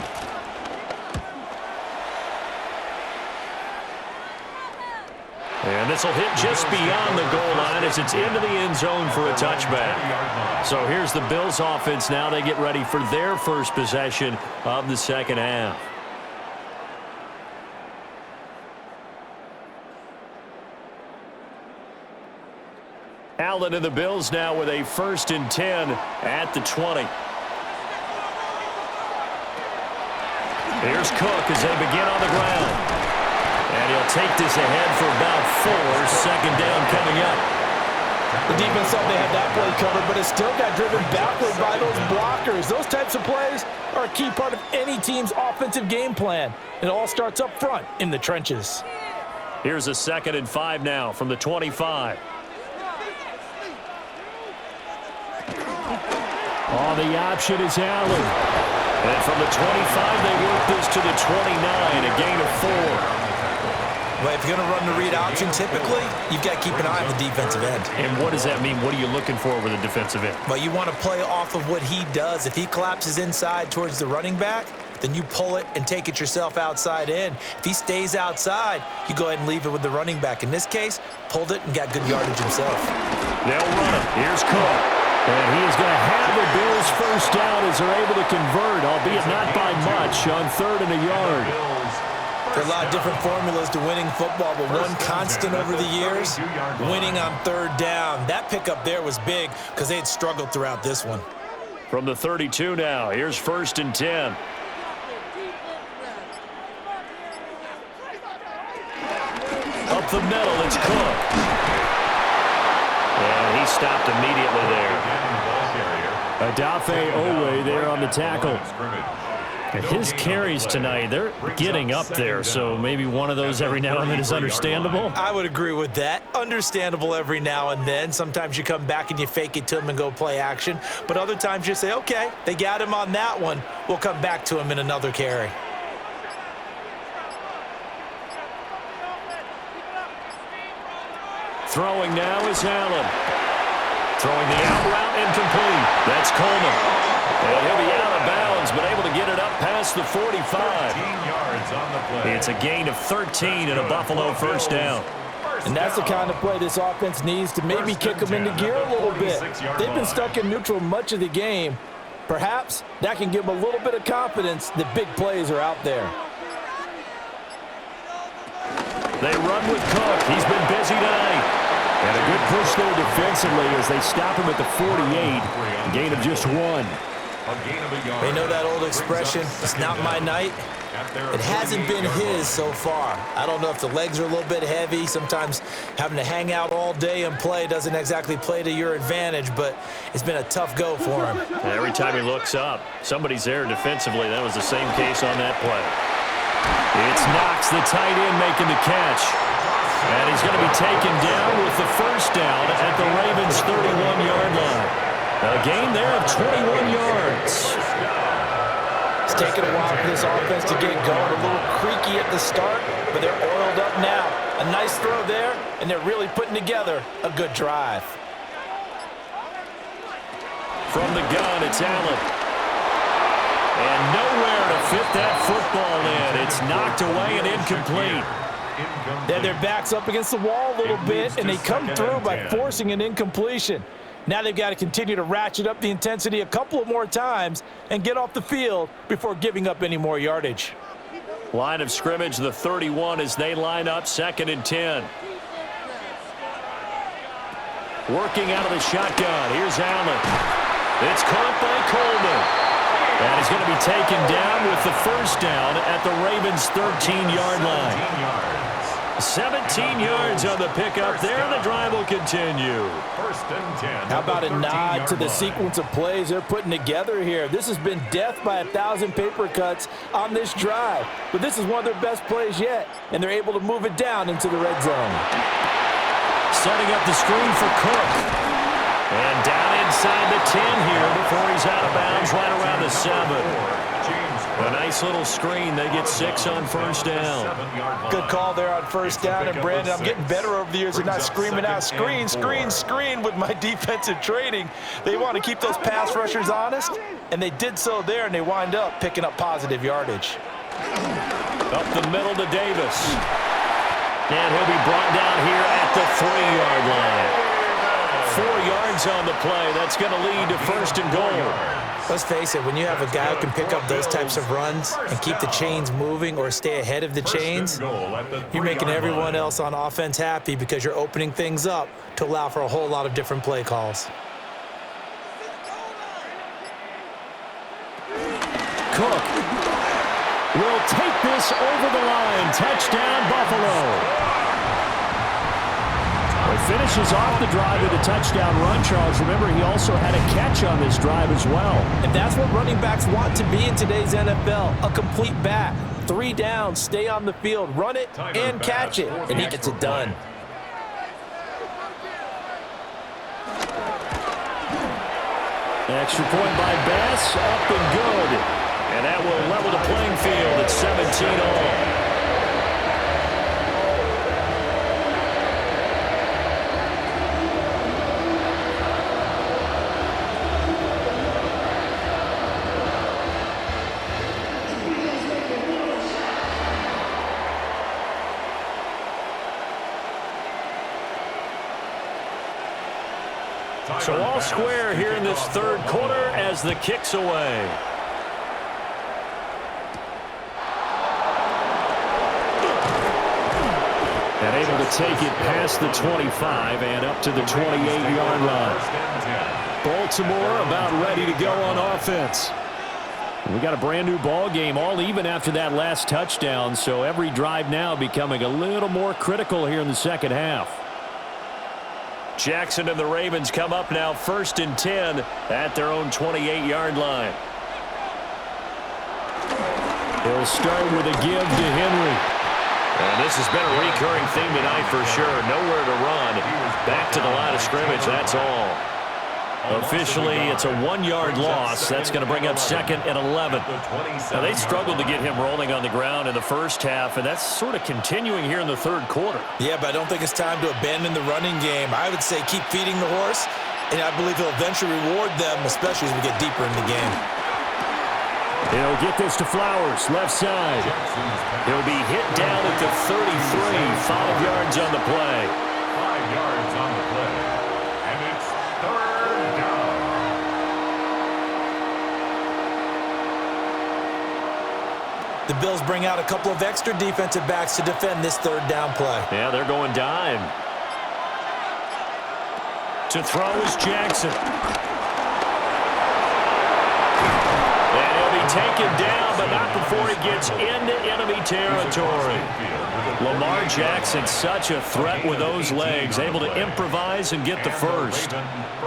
And this will hit just beyond the goal line as it's into the end zone for a touchback. So here's the Bills offense now. They get ready for their first possession of the second half. Allen and the Bills now with a 1st and 10 at the 20. Here's Cook as they begin on the ground. And he'll take this ahead for about 4. 2nd down coming up. The defense thought they had that play covered, but it still got driven backward by those blockers. Those types of plays are a key part of any team's offensive game plan. It all starts up front in the trenches. Here's a 2nd and 5 now from the 25. Oh, the option is Allen. And from the 25, they work this to the 29, a gain of 4. Well, if you're going to run the read option, typically, you've got to keep an eye on the defensive end. And what does that mean? What are you looking for with a defensive end? Well, you want to play off of what he does. If he collapses inside towards the running back, then you pull it and take it yourself outside in. If he stays outside, you go ahead and leave it with the running back. In this case, pulled it and got good yardage himself. They'll run it. Here's Cook. And he is going to have the Bills first down as they're able to convert, albeit not by much, on 3rd and a yard. There are a lot of different formulas to winning football, but one constant over the years, winning on 3rd down. That pickup there was big because they had struggled throughout this one. From the 32 now, here's 1st and 10. Up the middle, it's Cook. And he stopped immediately there. Adafe Owe there on the tackle. And his carries tonight, they're getting up there, so maybe one of those every now and then is understandable. I would agree with that. Understandable every now and then. Sometimes you come back and you fake it to him and go play action. But other times you say, okay, they got him on that one. We'll come back to him in another carry. Throwing now is Allen. Throwing the out route incomplete. That's Coleman. And he'll be out of bounds, but able to get it up past the 45. 13 yards on the play. It's a gain of 13 and a Buffalo first down. And that's the kind of play this offense needs to maybe kick them into gear a little bit. They've been stuck in neutral much of the game. Perhaps that can give them a little bit of confidence that big plays are out there. They run with Cook. He's been busy tonight. And a good push there defensively as they stop him at the 48. A gain of just 1. They know that old expression, it's not my night. It hasn't been his so far. I don't know if the legs are a little bit heavy. Sometimes having to hang out all day and play doesn't exactly play to your advantage, but it's been a tough go for him. And every time he looks up, somebody's there defensively. That was the same case on that play. It's Knox, the tight end, making the catch. And he's going to be taken down with the first down at the Ravens' 31-yard line. A gain there of 21 yards. It's taken a while for this offense to get going. A little creaky at the start, but they're oiled up now. A nice throw there, and they're really putting together a good drive. From the gun, it's Allen. And nowhere to fit that football in. It's knocked away and incomplete. Then their back's up against the wall a little bit, and they come through by forcing an incompletion. Now they've got to continue to ratchet up the intensity a couple of more times and get off the field before giving up any more yardage. Line of scrimmage, the 31, as they line up 2nd and 10. Working out of the shotgun. Here's Allen. It's caught by Coleman. And he's going to be taken down with the first down at the Ravens' 13-yard line. 17 yards on the pickup there, and the drive will continue. 1st and 10. How about a nod to the sequence of plays they're putting together here? This has been death by 1,000 paper cuts on this drive. But this is one of their best plays yet, and they're able to move it down into the red zone. Setting up the screen for Cook. And down inside the 10 here before he's out of bounds right around the 7. A nice little screen. They get 6 on first down. Good call there on first down. And, Brandon, I'm getting better over the years at not screaming out, screen, screen, screen with my defensive training. They want to keep those pass rushers honest, and they did so there, and they wind up picking up positive yardage. Up the middle to Davis. And he'll be brought down here at the 3-yard line. 4 yards on the play. That's going to lead to 1st and goal. Let's face it, when you have a guy who can pick up those types of runs and keep the chains moving or stay ahead of the chains, you're making everyone else on offense happy because you're opening things up to allow for a whole lot of different play calls. Cook will take this over the line. Touchdown, Buffalo. He finishes off the drive with a touchdown run, Charles. Remember, he also had a catch on this drive as well. And that's what running backs want to be in today's NFL, a complete back. 3 down, stay on the field, run it, and catch it, and he gets it done. Extra point by Bass, up and good. And that will level the playing field at 17 all. So all square here in this third quarter as the kick's away. And able to take it past the 25 and up to the 28-yard line. Baltimore about ready to go on offense. We got a brand new ball game, all even after that last touchdown, so every drive now becoming a little more critical here in the second half. Jackson and the Ravens come up now 1st and 10 at their own 28-yard line. He'll start with a give to Henry. And this has been a recurring theme tonight for sure. Nowhere to run. Back to the line of scrimmage, that's all. Officially, it's a 1-yard loss. That's going to bring up 2nd and 11. Now, they struggled to get him rolling on the ground in the first half, and that's sort of continuing here in the third quarter. Yeah, but I don't think it's time to abandon the running game. I would say keep feeding the horse, and I believe he'll eventually reward them, especially as we get deeper in the game. He'll get this to Flowers, left side. He'll be hit down at the 33, 5 yards on the play. 5 yards on the play. And it's third down. The Bills bring out a couple of extra defensive backs to defend this third down play. Yeah, they're going dime. To throw is Jackson. And he'll be taken down, but not before he gets into enemy territory. Lamar Jackson, such a threat with those legs, able to improvise and get the first.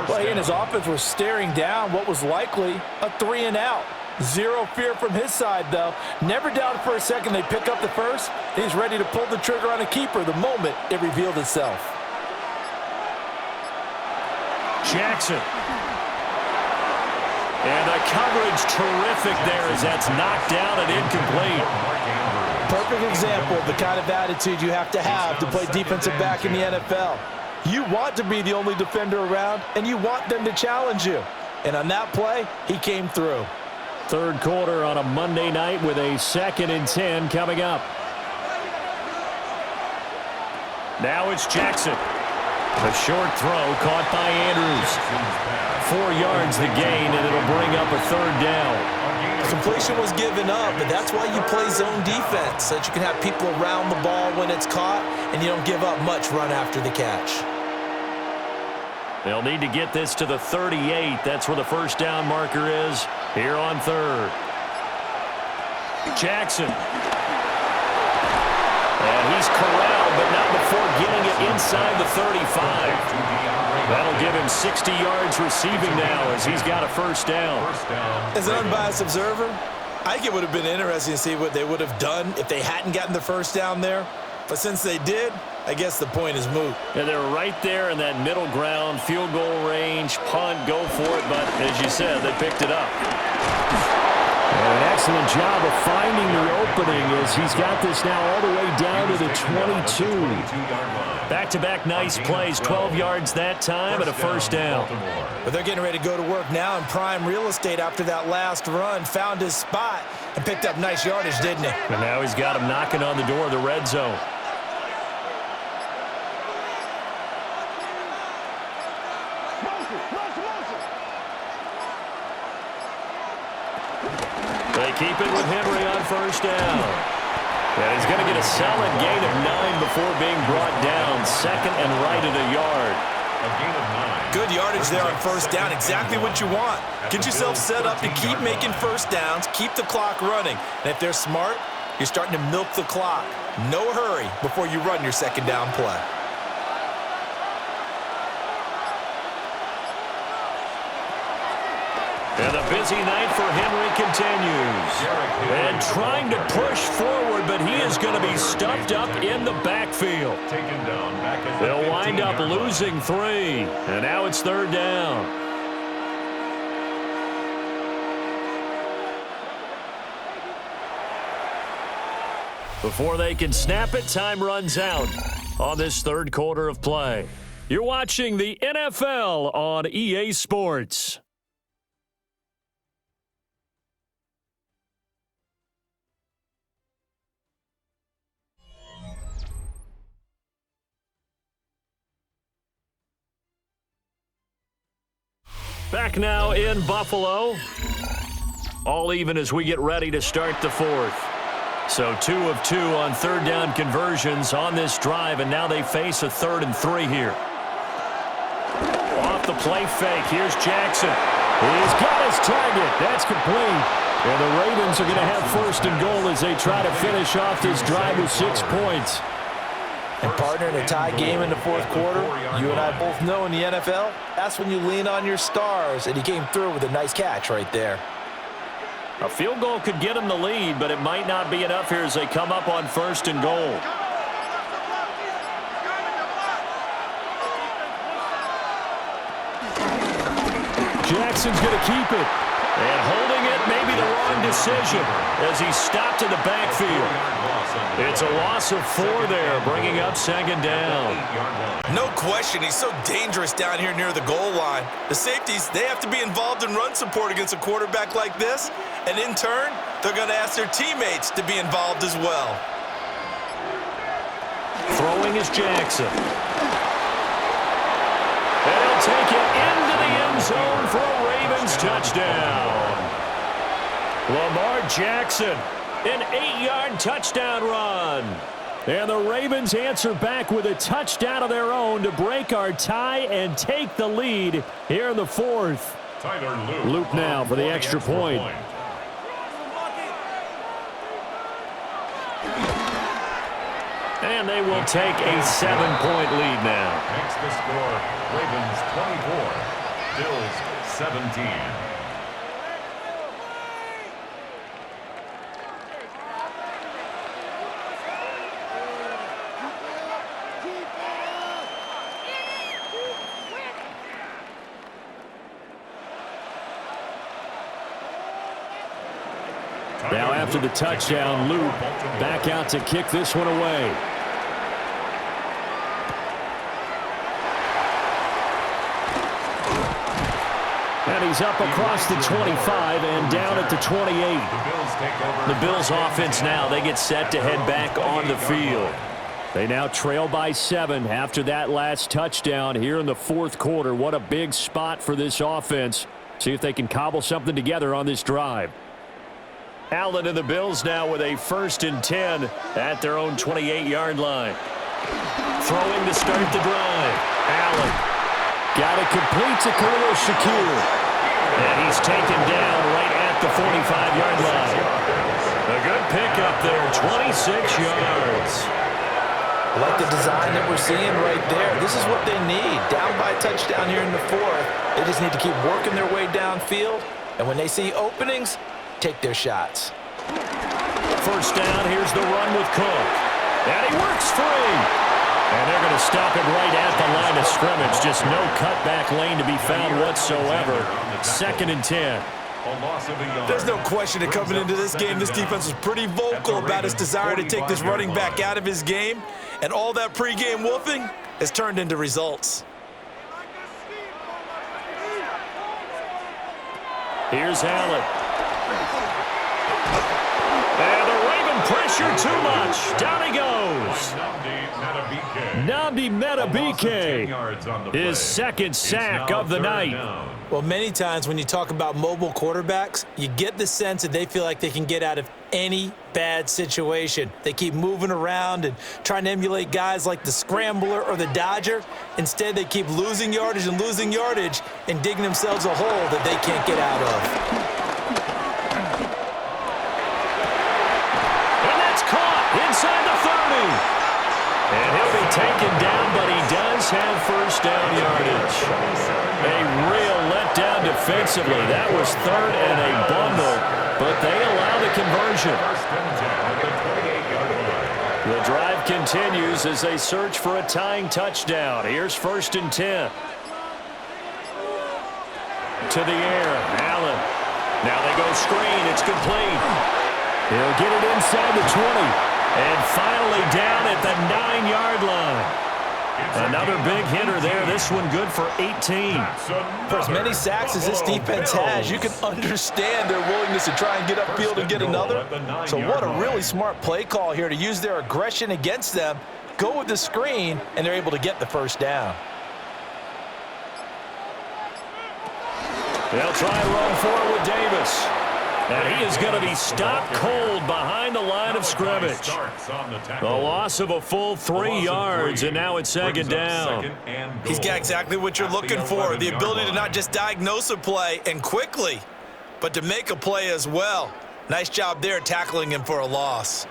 Well, he and his offense were staring down what was likely a 3-and-out. Zero fear from his side, though. Never doubted for a second they pick up the first. He's ready to pull the trigger on a keeper the moment it revealed itself. Jackson. And the coverage terrific there as that's knocked down and incomplete. Perfect example of the kind of attitude you have to play defensive back in the NFL. You want to be the only defender around, and you want them to challenge you. And on that play, he came through. Third quarter on a Monday night with a 2nd and 10 coming up. Now it's Jackson. A short throw caught by Andrews. 4 yards the gain, and it'll bring up a third down. Completion was given up, but that's why you play zone defense, so that you can have people around the ball when it's caught, and you don't give up much run after the catch. They'll need to get this to the 38. That's where the first down marker is here on third. Jackson. And he's corralled, but not before getting it inside the 35. That'll give him 60 yards receiving now as he's got a first down. As an unbiased observer, I think it would have been interesting to see what they would have done if they hadn't gotten the first down there. But since they did, I guess the point is moot. Yeah, they're right there in that middle ground, field goal range, punt, go for it. But as you said, they picked it up. And an excellent job of finding the opening as he's got this now all the way down to the 22. Back-to-back nice plays, 12 yards that time and a first down. But they're getting ready to go to work now in prime real estate after that last run. Found his spot and picked up nice yardage, didn't he? And now he's got him knocking on the door of the red zone. They keep it with Henry on first down. And he's going to get a solid gain of 9 before being brought down. 2nd and right at a yard. A gain of 9. Good yardage there on first down. Exactly what you want. Get yourself set up to keep making first downs, keep the clock running. And if they're smart, you're starting to milk the clock. No hurry before you run your second down play. And the busy night for Henry continues. And trying to push forward, but he is going to be stuffed up in the backfield. They'll wind up losing 3. And now it's third down. Before they can snap it, time runs out on this third quarter of play. You're watching the NFL on EA Sports. Back now in Buffalo. All even as we get ready to start the fourth. So 2 of 2 on third down conversions on this drive, and now they face a 3rd and 3 here. Off the play fake, here's Jackson. He's got his target. That's complete. And the Ravens are going to have 1st and goal as they try to finish off this drive with 6 points. And partner, in a tie game in the fourth quarter, you and I both know in the NFL, that's when you lean on your stars, and he came through with a nice catch right there. A field goal could get them the lead, but it might not be enough here as they come up on 1st and goal. Jackson's going to keep it. And holding it may be the wrong decision as he's stopped in the backfield. It's a loss of 4 there, bringing up 2nd down. No question, he's so dangerous down here near the goal line. The safeties, they have to be involved in run support against a quarterback like this. And in turn, they're going to ask their teammates to be involved as well. Throwing is Jackson. And he'll take it into the end zone for a Ravens touchdown. Lamar Jackson, an 8-yard touchdown run. And the Ravens answer back with a touchdown of their own to break our tie and take the lead here in the fourth. Luke now for the extra point. And they will take a 7-point lead now. Makes the score Ravens 24, Bills 17. Now after the touchdown, Luke back out to kick this one away. And he's up across the 25 and down at the 28. The Bills offense now, they get set to head back on the field. They now trail by 7 after that last touchdown here in the fourth quarter. What a big spot for this offense. See if they can cobble something together on this drive. Allen and the Bills now with a 1st and 10 at their own 28-yard line. Throwing to start the drive. Allen. Got it complete to Khalil Shakir. And he's taken down right at the 45-yard line. A good pickup there, 26 yards. I like the design that we're seeing right there. This is what they need. Down by a touchdown here in the fourth. They just need to keep working their way downfield. And when they see openings, take their shots. 1st down, here's the run with Cook. And he works free. And they're going to stop him right at the line of scrimmage. Just no cutback lane to be found whatsoever. 2nd and 10. There's no question that coming into this game, this defense was pretty vocal about its desire to take this running back out of his game. And all that pregame wolfing has turned into results. Here's Allen. And the Raven pressure too much. Down he goes. Nnamdi Madubuike, his 2nd sack of the night. Well, many times when you talk about mobile quarterbacks, you get the sense that they feel like they can get out of any bad situation. They keep moving around and trying to emulate guys like the Scrambler or the Dodger. Instead, they keep losing yardage and digging themselves a hole that they can't get out of. And that's caught inside the 30. And he'll be taken down, but he does have 1st down yardage. A real letdown defensively. That was 3rd and a bundle, but they allow the conversion. The drive continues as they search for a tying touchdown. Here's 1st and 10. To the air, Allen. Now they go screen. It's complete. He'll get it inside the 20. And finally down at the 9-yard line. Another big hitter there. This one good for 18. For as many sacks as this defense has, you can understand their willingness to try and get upfield and get another. So what a really smart play call here to use their aggression against them, go with the screen, and they're able to get the first down. They'll try and run forward with Davis. And he is going to be stopped cold behind the line of scrimmage. The loss of a full 3 yards, and now it's second down. He's got exactly what you're looking for, the ability to not just diagnose a play and quickly, but to make a play as well. Nice job there tackling him for a loss.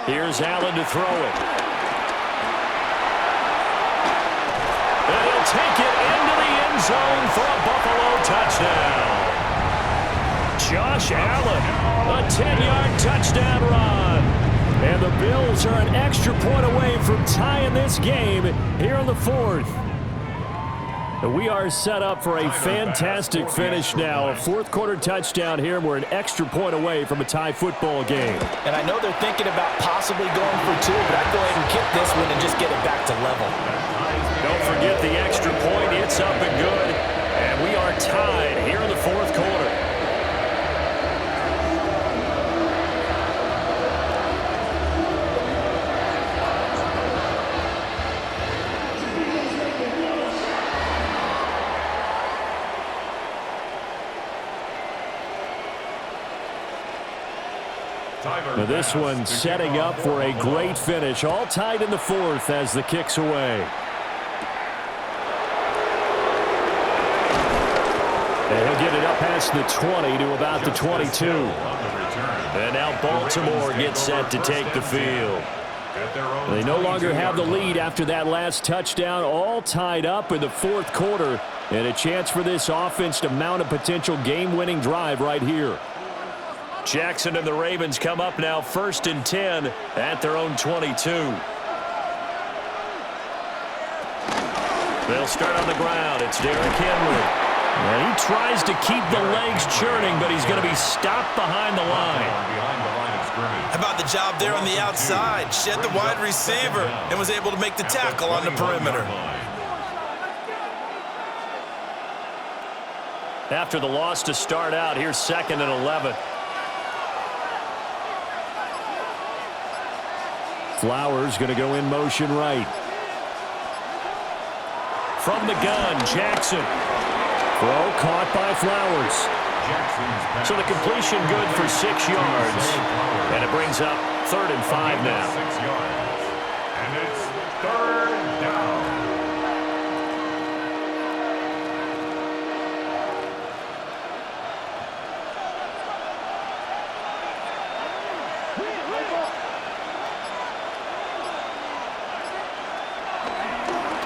Here's Allen to throw it. And he'll take it into the end zone for a Buffalo touchdown. Josh Allen, a 10-yard touchdown run. And the Bills are an extra point away from tying this game here in the fourth. We are set up for a fantastic finish now. A fourth-quarter touchdown here, and we're an extra point away from a tie football game. And I know they're thinking about possibly going for 2, but I'd go ahead and kick this one and just get it back to level. Don't forget the extra point. It's up and good. And we are tied here in the fourth quarter. Now this one setting up for a great finish. All tied in the fourth as the kick's away. And he'll get it up past the 20 to about the 22. And now Baltimore gets set to take the field. They no longer have the lead after that last touchdown. All tied up in the fourth quarter. And a chance for this offense to mount a potential game-winning drive right here. Jackson and the Ravens come up now 1st and 10 at their own 22. They'll start on the ground. It's Derrick Henry. And he tries to keep the legs churning, but he's going to be stopped behind the line. How about the job there on the outside? Shed the wide receiver and was able to make the tackle on the perimeter. After the loss to start out, here's 2nd and 11. Flowers going to go in motion right. From the gun, Jackson. Throw caught by Flowers. So the completion good for 6 yards. And it brings up 3rd and 5 now. 6 yards. And it's 3rd down.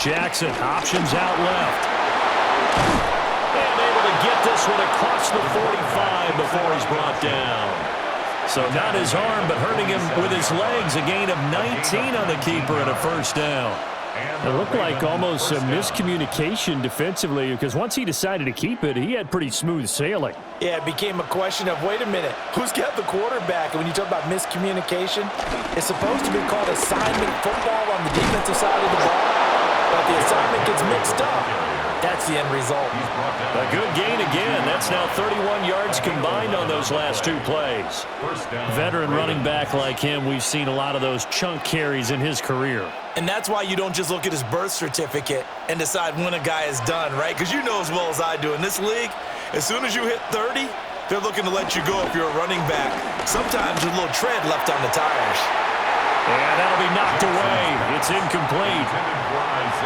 Jackson options out left. And able to get this one across the 45 before he's brought down. So not his arm, but hurting him with his legs. A gain of 19 on the keeper and a first down. It looked like almost a miscommunication defensively, because once he decided to keep it, he had pretty smooth sailing. Yeah, it became a question of, wait a minute, who's got the quarterback? And when you talk about miscommunication, it's supposed to be called assignment football on the defensive side of the ball. But the assignment gets mixed up. That's the end result. A good gain again. That's now 31 yards combined on those last 2 plays. Veteran running back like him, we've seen a lot of those chunk carries in his career. And that's why you don't just look at his birth certificate and decide when a guy is done, right? Because you know as well as I do, in this league, as soon as you hit 30, they're looking to let you go if you're a running back. Sometimes there's a little tread left on the tires. And that'll be knocked away. It's incomplete.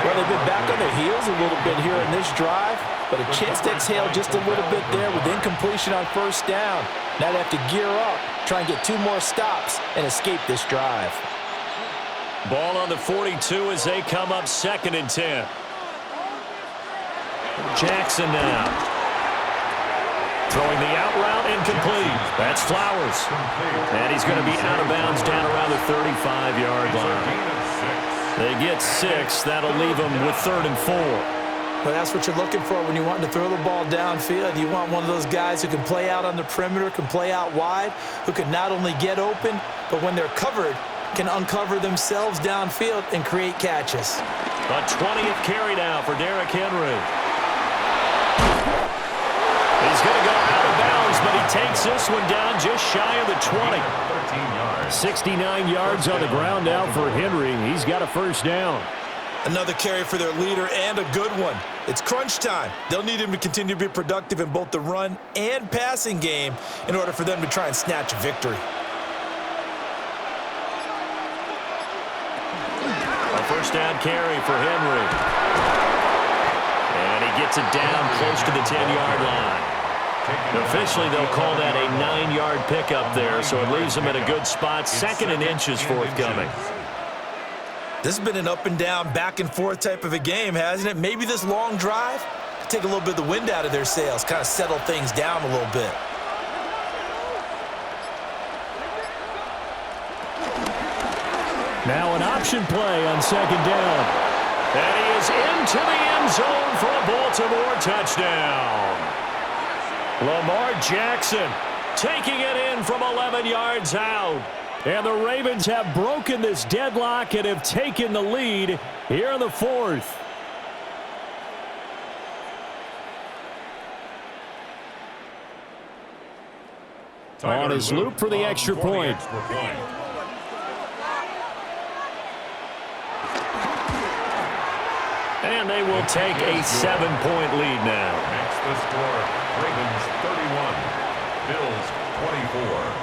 Well, they've been back on their heels a little bit here in this drive, but a chance to exhale just a little bit there with incompletion on first down. Now they have to gear up, try and get 2 more stops, and escape this drive. Ball on the 42 as they come up 2nd and 10. Jackson now. Throwing the out route incomplete. That's Flowers. And he's going to be out of bounds down around the 35-yard line. They get 6. That'll leave them with 3rd and 4. Well, that's what you're looking for when you want to throw the ball downfield. You want one of those guys who can play out on the perimeter, can play out wide, who can not only get open, but when they're covered, can uncover themselves downfield and create catches. The 20th carry now for Derrick Henry. He's going to go out of bounds, but he takes this one down just shy of the 20. 69 yards on the ground now for Henry. He's got a first down. Another carry for their leader, and a good one. It's crunch time. They'll need him to continue to be productive in both the run and passing game in order for them to try and snatch a victory. A first down carry for Henry. And he gets it down close to the 10-yard line. Officially, they'll call that a 9-yard pickup there, so it leaves them in a good spot. Second and inches forthcoming. This has been an up and down, back and forth type of a game, hasn't it? Maybe this long drive could take a little bit of the wind out of their sails, kind of settle things down a little bit. Now an option play on second down. And he is into the end zone for a Baltimore touchdown. Lamar Jackson taking it in from 11 yards out. And the Ravens have broken this deadlock and have taken the lead here in the fourth. On his loop for the extra point. And they will take a 7-point lead now. Makes the score Ravens 31, Bills 24.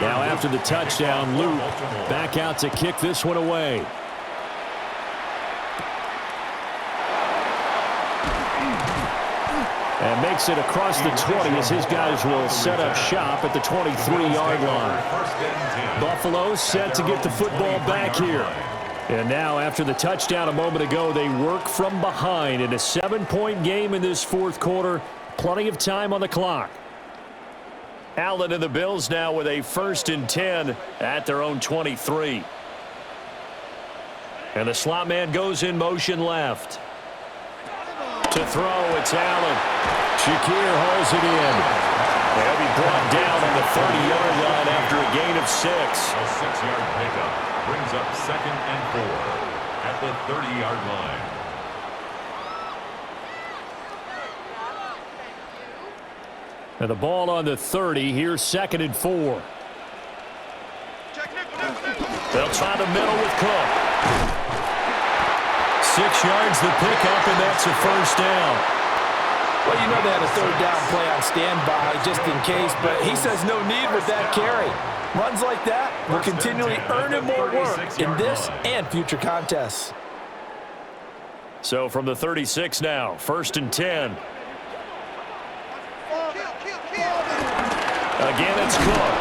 Now after the touchdown, Luke back out to kick this one away. And makes it across the 20 as his guys will set up shop at the 23-yard line. Buffalo set to get the football back here. And now after the touchdown a moment ago, they work from behind in a 7-point game in this fourth quarter. Plenty of time on the clock. Allen and the Bills now with a 1st and 10 at their own 23. And the slot man goes in motion left. To throw, it's Allen. Shakir hauls it in. They'll be brought down on the 30-yard line after a gain of 6. A 6-yard pickup brings up 2nd and 4 at the 30-yard line. And the ball on the 30. Here's 2nd and 4. They'll try the middle with Cook. 6 yards the pickup, and that's a first down. Well, you know they had a third down play on standby just in case, but he says no need with that carry. Runs like that will continually earn him more work in this and future contests. So from the 36 now, 1st and 10. Again, it's Cook.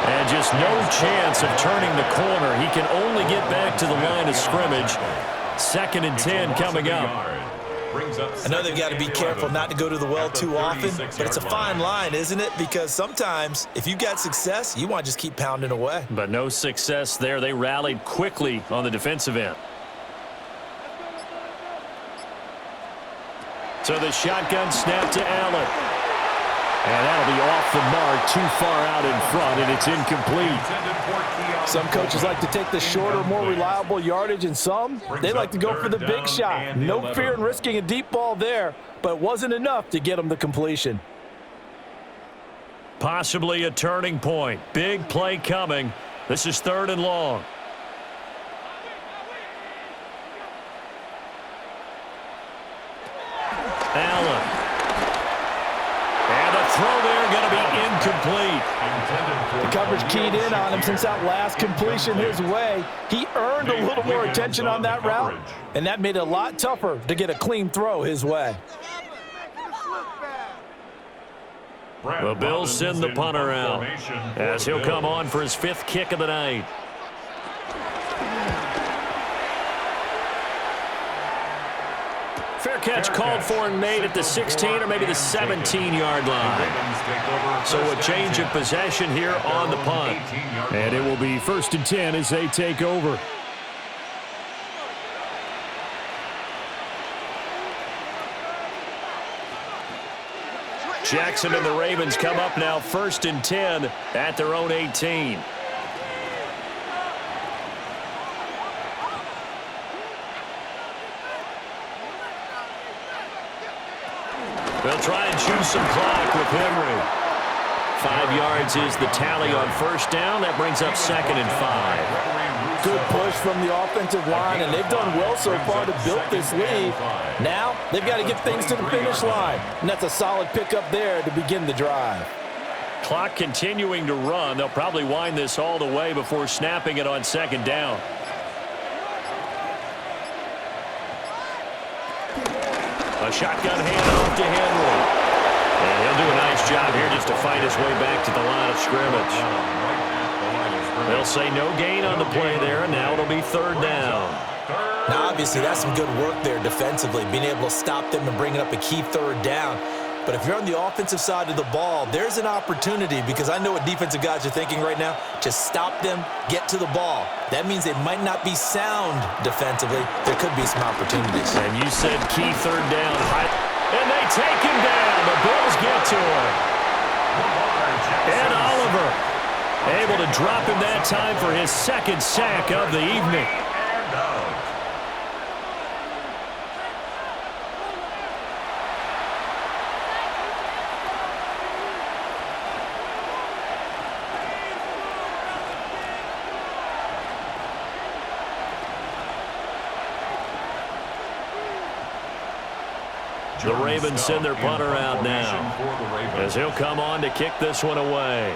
And just no chance of turning the corner. He can only get back to the line of scrimmage. 2nd and 10 coming up. I know they've got to be careful not to go to the well too often, but it's a fine line, isn't it? Because sometimes if you've got success, you want to just keep pounding away. But no success there. They rallied quickly on the defensive end. So the shotgun snap to Allen. And that'll be off the mark, too far out in front, and it's incomplete. Some coaches like to take the shorter, more reliable yardage, and some, they like to go for the big shot. No fear in risking a deep ball there, but it wasn't enough to get them the completion. Possibly a turning point. Big play coming. This is 3rd and long. Allen. Throw there going to be incomplete. The coverage keyed in on him since that last completion his way. He earned a little more attention on that route, and that made it a lot tougher to get a clean throw his way. The Bills send the punter out as he'll come on for his 5th kick of the night. catch called for and made at the 16 or maybe the 17-yard line. So a change of possession here on the punt. And it will be 1st and 10 as they take over. Jackson and the Ravens come up now 1st and 10 at their own 18. They'll try and choose some clock with Henry. 5 yards is the tally on 1st down. That brings up 2nd and 5. Good push from the offensive line, and they've done well so far to build this lead. Now, they've got to get things to the finish line, and that's a solid pickup there to begin the drive. Clock continuing to run. They'll probably wind this all the way before snapping it on 2nd down. A shotgun handoff to Henry. And he'll do a nice job here just to fight his way back to the line of scrimmage. They'll say no gain on the play there, and now it'll be 3rd down. Now, obviously, that's some good work there defensively, being able to stop them and bringing up a key 3rd down. But if you're on the offensive side of the ball, there's an opportunity, because I know what defensive guys are thinking right now. Just stop them, get to the ball. That means they might not be sound defensively. There could be some opportunities. And you said key 3rd down. And they take him down. The Bills get to him. And Oliver able to drop him that time for his 2nd sack of the evening. The Ravens send their punter out now as he'll come on to kick this one away.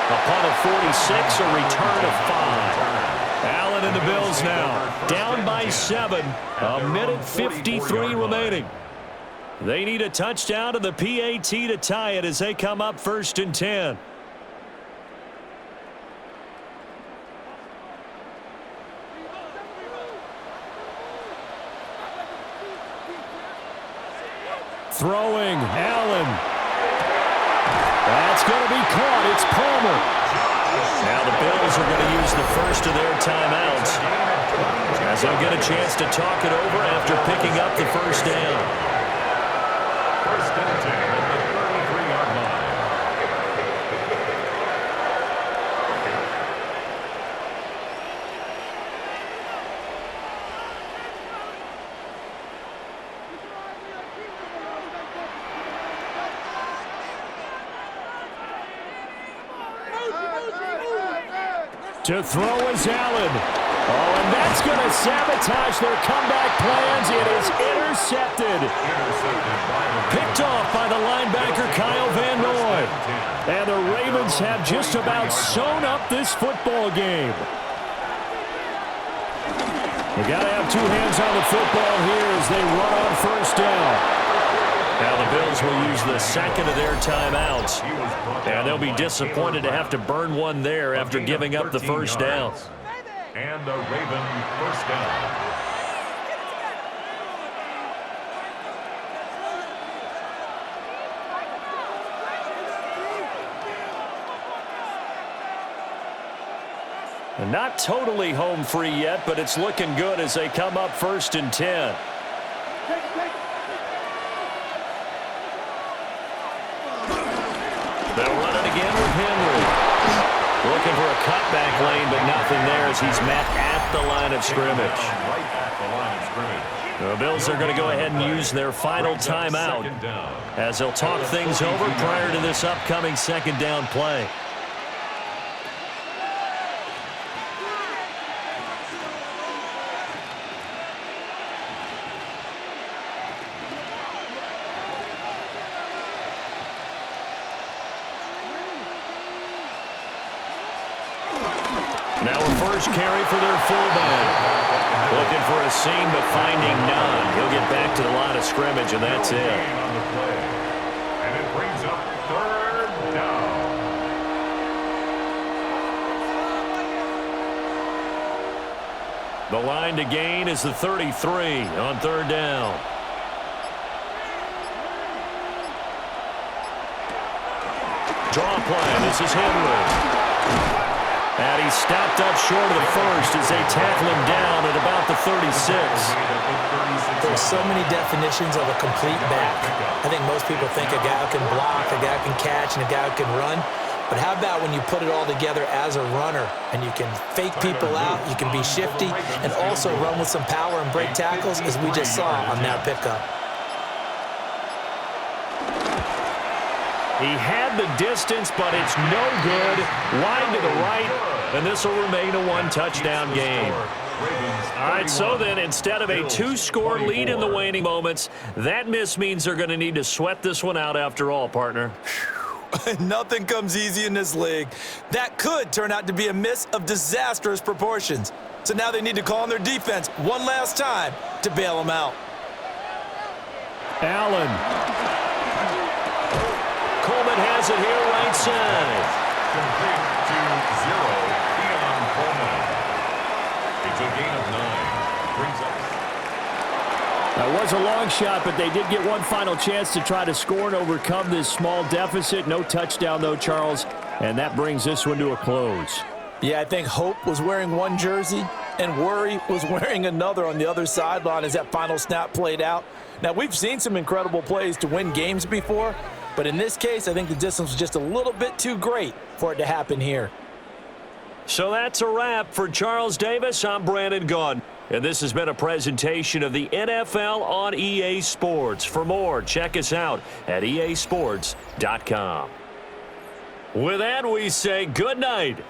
A punt of 46, a return of 5. Allen and the Bills now down by 7. A minute 53 remaining. They need a touchdown to the PAT to tie it as they come up 1st and 10. Throwing, Allen. That's going to be caught. It's Palmer. Now the Bills are going to use the first of their timeouts as they'll get a chance to talk it over after picking up the 1st down. 1st and 10 at the 33-yard line. To throw is Allen. Oh, and that's going to sabotage their comeback plans. It is intercepted. Picked off by the linebacker, Kyle Van Noy. And the Ravens have just about sewn up this football game. They got to have 2 hands on the football here as they run on 1st down. Now the Bills will use the 2nd of their timeouts. And they'll be disappointed to have to burn one there after giving up the 1st down. And the Raven 1st down. And not totally home free yet, but it's looking good as they come up 1st and 10. They'll run it again with Henry. Looking for a cutback lane, but nothing there as he's met at the line of scrimmage. The Bills are going to go ahead and use their final timeout as they'll talk things over prior to this upcoming 2nd down play. Now a first carry for their fullback. Looking for a seam, but finding none. He'll get back to the line of scrimmage, and that's it. And it brings up 3rd down. The line to gain is the 33 on third down. Draw play. This is Henry. And he stopped up short of the first as they tackle him down at about the 36. There's so many definitions of a complete back. I think most people think a guy who can block, a guy who can catch, and a guy who can run. But how about when you put it all together as a runner and you can fake people out, you can be shifty, and also run with some power and break tackles, as we just saw on that pickup. He had the distance, but it's no good. Wide to the right, and this will remain a one-touchdown game. All right, so then, instead of a two-score lead in the waning moments, that miss means they're going to need to sweat this one out after all, partner. Nothing comes easy in this league. That could turn out to be a miss of disastrous proportions. So now they need to call on their defense one last time to bail them out. Allen. Coleman has it here right side. Complete to 0, Keon Coleman. It's a gain of 9. Brings up. That was a long shot, but they did get one final chance to try to score and overcome this small deficit. No touchdown, though, Charles, and that brings this one to a close. Yeah, I think Hope was wearing one jersey and Worry was wearing another on the other sideline as that final snap played out. Now, we've seen some incredible plays to win games before, but in this case, I think the distance was just a little bit too great for it to happen here. So that's a wrap for Charles Davis. I'm Brandon Gaudin, and this has been a presentation of the NFL on EA Sports. For more, check us out at easports.com. With that, we say good night